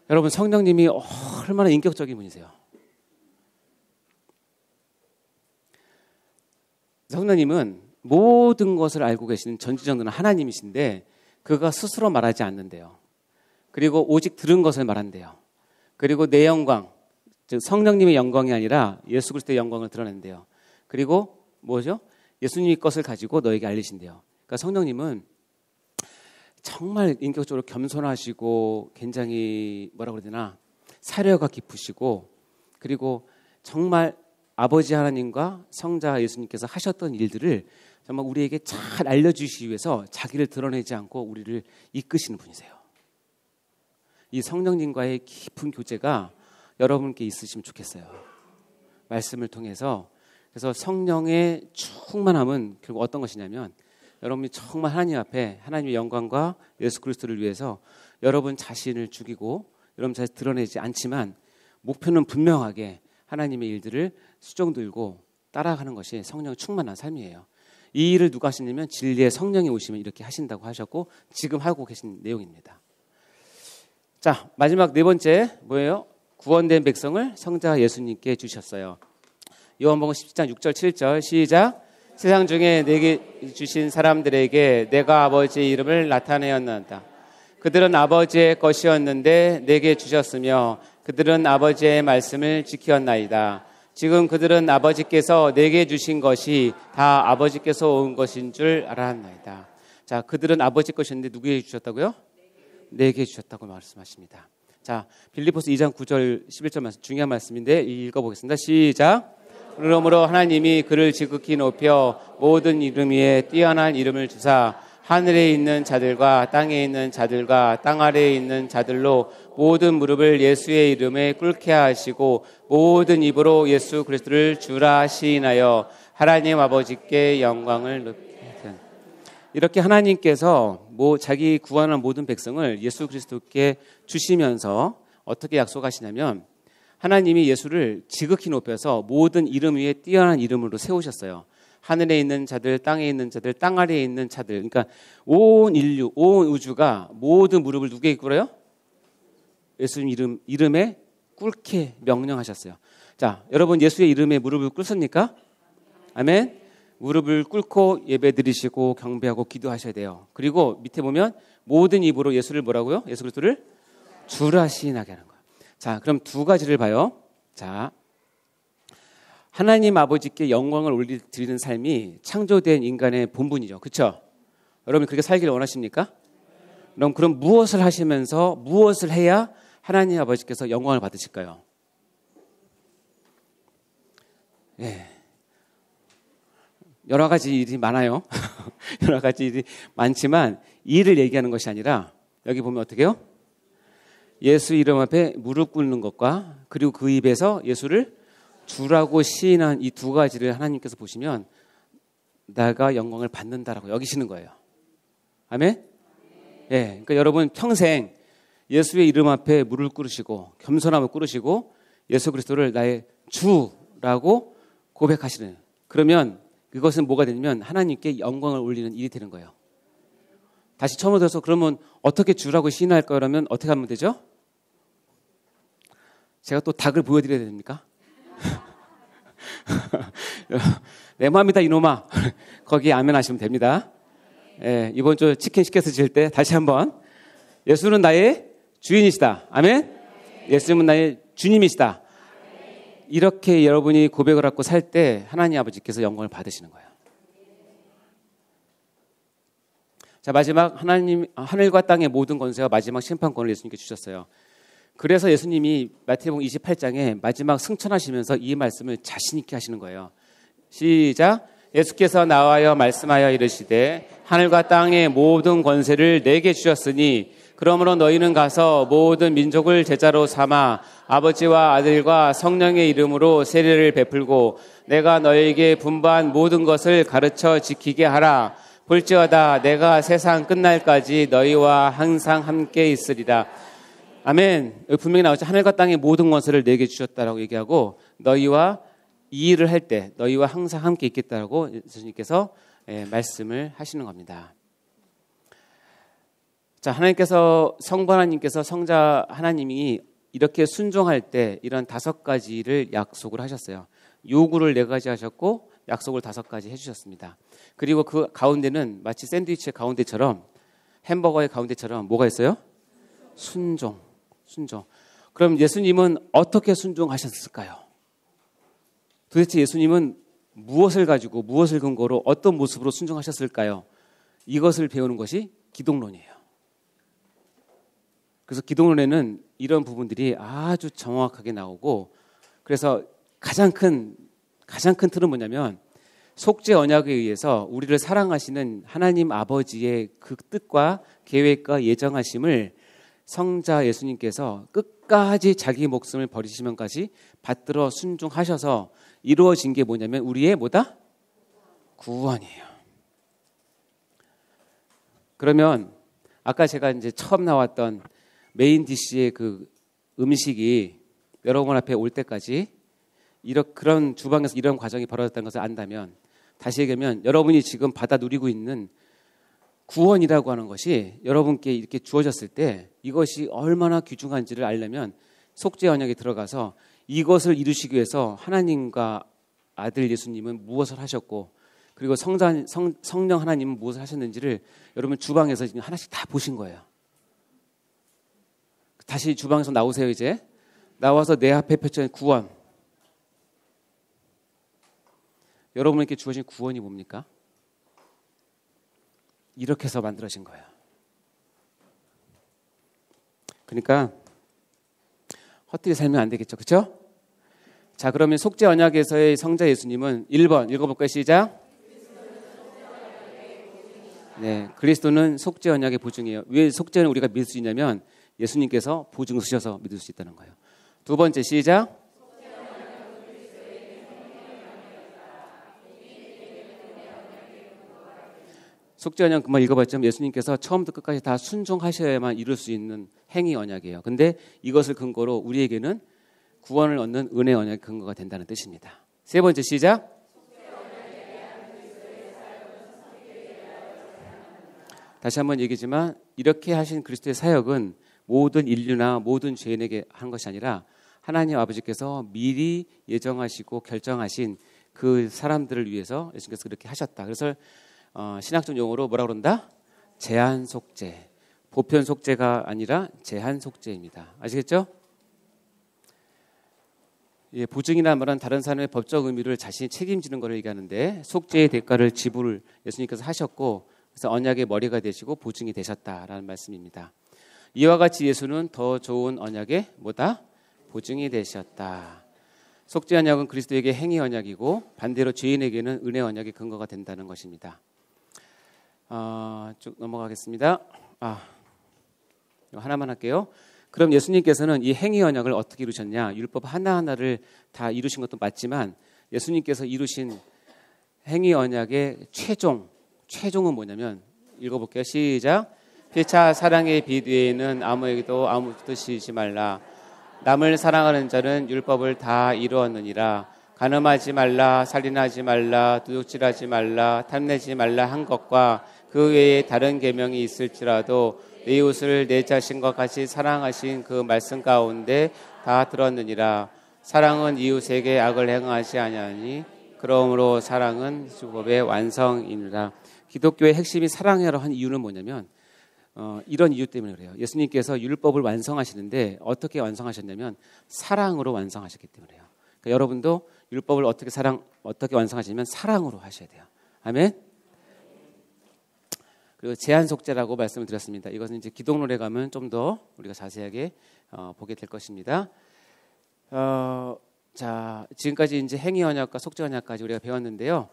여러분, 성령님이 얼마나 인격적인 분이세요. 성령님은 모든 것을 알고 계시는 전지전능한 하나님이신데 그가 스스로 말하지 않는데요. 그리고 오직 들은 것을 말한대요. 그리고 내 영광, 즉 성령님의 영광이 아니라 예수 그리스도의 영광을 드러낸대요. 그리고 뭐죠? 예수님의 것을 가지고 너에게 알리신대요. 그러니까 성령님은 정말 인격적으로 겸손하시고 굉장히 뭐라고 그래야 되나, 사려가 깊으시고, 그리고 정말 아버지 하나님과 성자 예수님께서 하셨던 일들을 정말 우리에게 잘 알려주시기 위해서 자기를 드러내지 않고 우리를 이끄시는 분이세요. 이 성령님과의 깊은 교제가 여러분께 있으시면 좋겠어요. 말씀을 통해서. 그래서 성령의 충만함은 결국 어떤 것이냐면, 여러분이 정말 하나님 앞에 하나님의 영광과 예수 그리스도를 위해서 여러분 자신을 죽이고 여러분 자신을 드러내지 않지만 목표는 분명하게 하나님의 일들을 수종들고 따라가는 것이 성령의 충만한 삶이에요. 이 일을 누가 하시냐면 진리의 성령이 오시면 이렇게 하신다고 하셨고 지금 하고 계신 내용입니다. 자, 마지막 네 번째 뭐예요? 구원된 백성을 성자 예수님께 주셨어요. 요한복음 17장 6절 7절 시작. 세상 중에 내게 주신 사람들에게 내가 아버지의 이름을 나타내었나이다. 그들은 아버지의 것이었는데 내게 주셨으며 그들은 아버지의 말씀을 지켰나이다. 지금 그들은 아버지께서 내게 주신 것이 다 아버지께서 온 것인 줄 알았나이다. 자, 그들은 아버지 것이었는데 누구에게 주셨다고요? 내게 주셨다고 말씀하십니다. 자, 빌립보서 2장 9절 11절 말씀, 중요한 말씀인데 읽어보겠습니다. 시작. 그러므로 하나님이 그를 지극히 높여 모든 이름 위에 뛰어난 이름을 주사 하늘에 있는 자들과 땅에 있는 자들과 땅 아래에 있는 자들로 모든 무릎을 예수의 이름에 꿇게 하시고 모든 입으로 예수 그리스도를 주라 시인하여 하나님 아버지께 영광을 높게 하신. 이렇게 하나님께서 자기 구원한 모든 백성을 예수 그리스도께 주시면서 어떻게 약속하시냐면, 하나님이 예수를 지극히 높여서 모든 이름 위에 뛰어난 이름으로 세우셨어요. 하늘에 있는 자들, 땅에 있는 자들, 땅 아래에 있는 자들. 그러니까 온 인류, 온 우주가 모든 무릎을 누구에게 꿇어요? 예수님 이름에 꿇게 명령하셨어요. 자, 여러분 예수의 이름에 무릎을 꿇습니까? 아멘. 무릎을 꿇고 예배드리시고 경배하고 기도하셔야 돼요. 그리고 밑에 보면 모든 입으로 예수를 뭐라고요? 예수 그리스도를 주라 시인하게 하는 거예요. 자, 그럼 두 가지를 봐요. 자, 하나님 아버지께 영광을 드리는 삶이 창조된 인간의 본분이죠. 그렇죠? 여러분 그렇게 살기를 원하십니까? 그럼 무엇을 하시면서 무엇을 해야 하나님 아버지께서 영광을 받으실까요? 예. 여러 가지 일이 많아요. 여러 가지 일이 많지만 이 일을 얘기하는 것이 아니라 여기 보면 어떻게 해요? 예수 이름 앞에 무릎 꿇는 것과 그리고 그 입에서 예수를 주라고 시인한 이 두 가지를 하나님께서 보시면 내가 영광을 받는다라고 여기시는 거예요. 아멘? 예. 그러니까 여러분 평생 예수의 이름 앞에 무릎을 꿇으시고 겸손함을 꿇으시고 예수 그리스도를 나의 주라고 고백하시는, 그러면 그것은 뭐가 되냐면 하나님께 영광을 올리는 일이 되는 거예요. 다시 처음으로 들어서 그러면 어떻게 주라고 시인할까요? 그러면 어떻게 하면 되죠? 제가 또 닭을 보여드려야 됩니까? 내 마음이다 이놈아. 거기에 아멘 하시면 됩니다. 예, 이번 주 치킨 시켜서 드실 때 다시 한번 예수는 나의 주인이시다. 아멘. 예수님은 나의 주님이시다. 이렇게 여러분이 고백을 하고 살 때 하나님 아버지께서 영광을 받으시는 거예요. 자, 마지막 하늘과 땅의 모든 권세와 마지막 심판권을 예수님께 주셨어요. 그래서 예수님이 마태복음 28장에 마지막 승천하시면서 이 말씀을 자신 있게 하시는 거예요. 시작. 예수께서 나와여 말씀하여 이르시되 하늘과 땅의 모든 권세를 내게 주셨으니 그러므로 너희는 가서 모든 민족을 제자로 삼아 아버지와 아들과 성령의 이름으로 세례를 베풀고 내가 너희에게 분부한 모든 것을 가르쳐 지키게 하라. 볼지어다 내가 세상 끝날까지 너희와 항상 함께 있으리라. 아멘. 여기 분명히 나오죠. 하늘과 땅의 모든 권세를 내게 주셨다라고 얘기하고 너희와 이 일을 할 때 너희와 항상 함께 있겠다라고 예수님께서 말씀을 하시는 겁니다. 자, 하나님께서 성부 하나님께서 성자 하나님이 이렇게 순종할 때 이런 5가지를 약속을 하셨어요. 요구를 4가지 하셨고 약속을 5가지 해주셨습니다. 그리고 그 가운데는 마치 샌드위치의 가운데처럼 햄버거의 가운데처럼 뭐가 있어요? 순종. 그럼 예수님은 어떻게 순종하셨을까요? 도대체 예수님은 무엇을 가지고 무엇을 근거로 어떤 모습으로 순종하셨을까요? 이것을 배우는 것이 기독론이에요. 그래서 기독론에는 이런 부분들이 아주 정확하게 나오고, 그래서 가장 큰 틀은 뭐냐면 속죄 언약에 의해서 우리를 사랑하시는 하나님 아버지의 그 뜻과 계획과 예정하심을 성자 예수님께서 끝까지 자기 목숨을 버리시면까지 받들어 순종하셔서 이루어진 게 뭐냐면 우리의 뭐다? 구원이에요. 그러면 아까 제가 이제 처음 나왔던 메인 디시의 그 음식이 여러분 앞에 올 때까지 그런 주방에서 이런 과정이 벌어졌다는 것을 안다면, 다시 얘기하면 여러분이 지금 받아 누리고 있는 구원이라고 하는 것이 여러분께 이렇게 주어졌을 때 이것이 얼마나 귀중한지를 알려면 속죄 언약에 들어가서 이것을 이루시기 위해서 하나님과 아들 예수님은 무엇을 하셨고, 그리고 성령 하나님은 무엇을 하셨는지를 여러분 주방에서 지금 하나씩 다 보신 거예요. 다시 주방에서 나오세요. 이제 나와서 내 앞에 펼쳐진 구원, 여러분에게 주어진 구원이 뭡니까? 이렇게 해서 만들어진 거예요. 그러니까 헛되이 살면 안 되겠죠. 그렇죠? 자, 그러면 속죄 언약에서의 성자 예수님은 1번 읽어볼까요? 시작. 네, 그리스도는 속죄 언약의 보증이에요. 왜 속죄는 우리가 믿을 수 있냐면 예수님께서 보증 쓰셔서 믿을 수 있다는 거예요. 2번째 시작. 속죄 언약 금방 읽어봤지만 예수님께서 처음부터 끝까지 다 순종하셔야만 이룰 수 있는 행위 언약이에요. 근데 이것을 근거로 우리에게는 구원을 얻는 은혜 언약의 근거가 된다는 뜻입니다. 3번째 시작. 다시 한번 얘기지만 이렇게 하신 그리스도의 사역은 모든 인류나 모든 죄인에게 한 것이 아니라 하나님 아버지께서 미리 예정하시고 결정하신 그 사람들을 위해서 예수님께서 그렇게 하셨다. 그래서 신학적 용어로 뭐라 그런다? 제한 속죄. 보편 속죄가 아니라 제한 속죄입니다. 아시겠죠? 예, 보증이라는 말은 다른 사람의 법적 의미를 자신이 책임지는 것을 얘기하는데, 속죄의 대가를 지불을 예수님께서 하셨고, 그래서 언약의 머리가 되시고 보증이 되셨다라는 말씀입니다. 이와 같이 예수는 더 좋은 언약의 뭐다? 보증이 되셨다. 속죄 언약은 그리스도에게 행위 언약이고 반대로 죄인에게는 은혜 언약의 근거가 된다는 것입니다. 쭉 넘어가겠습니다. 하나만 할게요. 그럼 예수님께서는 이 행위 언약을 어떻게 이루셨냐? 율법 하나하나를 다 이루신 것도 맞지만 예수님께서 이루신 행위 언약의 최종은 뭐냐면, 읽어볼게요. 시작. 피차 사랑의 빛 외에는 아무에게도 아무 뜻이지 말라. 남을 사랑하는 자는 율법을 다 이루었느니라. 간음하지 말라, 살인하지 말라, 도둑질하지 말라, 탐내지 말라 한 것과 그 외에 다른 계명이 있을지라도 내 이웃을 내 자신과 같이 사랑하신 그 말씀 가운데 다 들었느니라. 사랑은 이웃에게 악을 행하지 아니하니 그러므로 사랑은 율법의 완성이니라. 기독교의 핵심이 사랑이라고 한 이유는 뭐냐면 이런 이유 때문에 그래요. 예수님께서 율법을 완성하시는데 어떻게 완성하셨냐면 사랑으로 완성하셨기 때문에요. 그러니까 여러분도 율법을 어떻게 완성하시냐면 사랑으로 하셔야 돼요. 아멘. 그리고 제한 속죄라고 말씀을 드렸습니다. 이것은 이제 기독론에 가면 좀 더 우리가 자세하게 보게 될 것입니다. 자, 지금까지 이제 행위 언약과 속죄 언약까지 우리가 배웠는데요.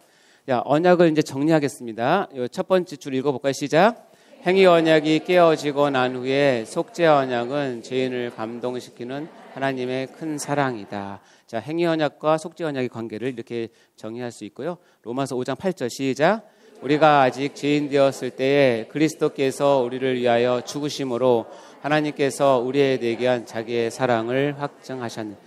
언약을 이제 정리하겠습니다. 첫 번째 줄 읽어볼까요? 시작. 행위 언약이 깨어지고 난 후에 속죄 언약은 죄인을 감동시키는 하나님의 큰 사랑이다. 자, 행위 언약과 속죄 언약의 관계를 이렇게 정의할 수 있고요. 로마서 5장 8절 시작. 우리가 아직 죄인 되었을 때에 그리스도께서 우리를 위하여 죽으심으로 하나님께서 우리에 대게 한 자기의 사랑을 확증하셨는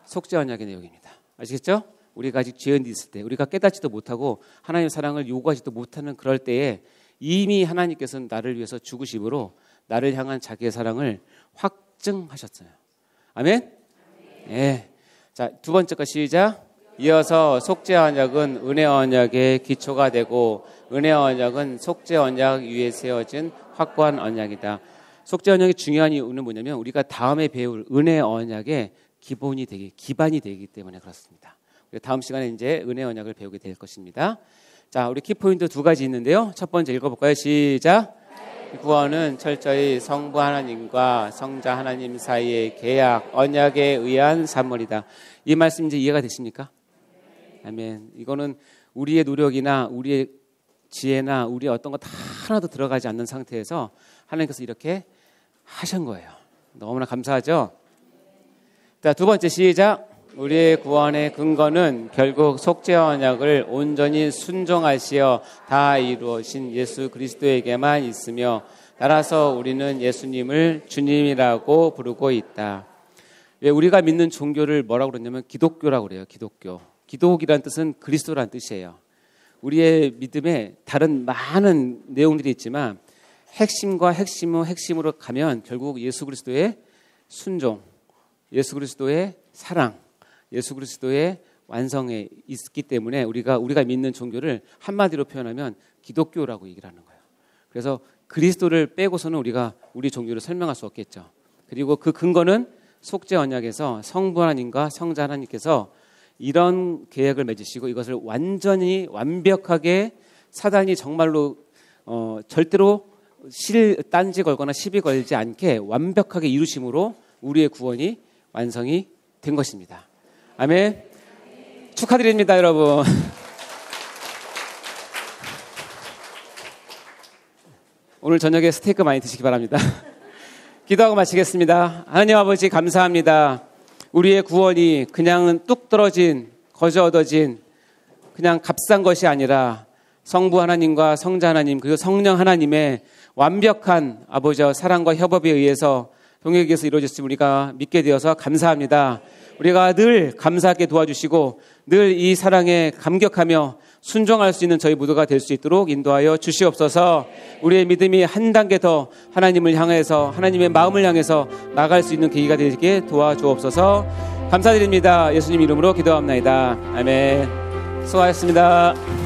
속죄 언약의 내용입니다. 아시겠죠? 우리가 아직 죄인 있을 때, 우리가 깨닫지도 못하고 하나님의 사랑을 요구하지도 못하는 그럴 때에 이미 하나님께서는 나를 위해서 죽으심으로 나를 향한 자기의 사랑을 확증하셨어요. 아멘? 예. 자, 두 번째 거 시작. 이어서 속죄 언약은 은혜 언약의 기초가 되고 은혜 언약은 속죄 언약 위에 세워진 확고한 언약이다. 속죄 언약의 중요한 이유는 뭐냐면 우리가 다음에 배울 은혜 언약의 기반이 되기 때문에 그렇습니다. 다음 시간에 이제 은혜 언약을 배우게 될 것입니다. 자, 우리 키포인트 두 가지 있는데요. 첫 번째 읽어볼까요? 시작. 구원은 철저히 성부 하나님과 성자 하나님 사이의 계약, 언약에 의한 산물이다. 이 말씀 이제 이해가 되십니까? 아멘. 이거는 우리의 노력이나 우리의 지혜나 우리의 어떤 거 다 하나도 들어가지 않는 상태에서 하나님께서 이렇게 하신 거예요. 너무나 감사하죠? 자, 두 번째 시작. 우리의 구원의 근거는 결국 속죄 언약을 온전히 순종하시어 다 이루어진 예수 그리스도에게만 있으며 따라서 우리는 예수님을 주님이라고 부르고 있다. 왜 우리가 믿는 종교를 뭐라고 그러냐면 기독교라고 그래요. 기독교. 기독이라는 뜻은 그리스도라는 뜻이에요. 우리의 믿음에 다른 많은 내용들이 있지만 핵심과 핵심으로 가면 결국 예수 그리스도의 순종, 예수 그리스도의 사랑, 예수 그리스도의 완성에 있기 때문에 우리가 믿는 종교를 한마디로 표현하면 기독교라고 얘기를 하는 거예요. 그래서 그리스도를 빼고서는 우리가 우리 종교를 설명할 수 없겠죠. 그리고 그 근거는 속죄 언약에서 성부 하나님과 성자 하나님께서 이런 계획을 맺으시고 이것을 완벽하게 사단이 정말로 절대로 딴지 걸거나 시비 걸지 않게 완벽하게 이루심으로 우리의 구원이 완성이 된 것입니다. 아멘. 축하드립니다, 여러분. 오늘 저녁에 스테이크 많이 드시기 바랍니다. 기도하고 마치겠습니다. 하나님 아버지 감사합니다. 우리의 구원이 그냥 뚝 떨어진 거저 얻어진 그냥 값싼 것이 아니라 성부 하나님과 성자 하나님 그리고 성령 하나님의 완벽한 아버지와 사랑과 협업에 의해서 동역에서 이루어졌음을 우리가 믿게 되어서 감사합니다. 우리가 늘 감사하게 도와주시고 늘 이 사랑에 감격하며 순종할 수 있는 저희 모두가 될 수 있도록 인도하여 주시옵소서. 우리의 믿음이 한 단계 더 하나님을 향해서 하나님의 마음을 향해서 나갈 수 있는 계기가 되게 도와주옵소서. 감사드립니다. 예수님 이름으로 기도합니다. 아멘. 수고하셨습니다.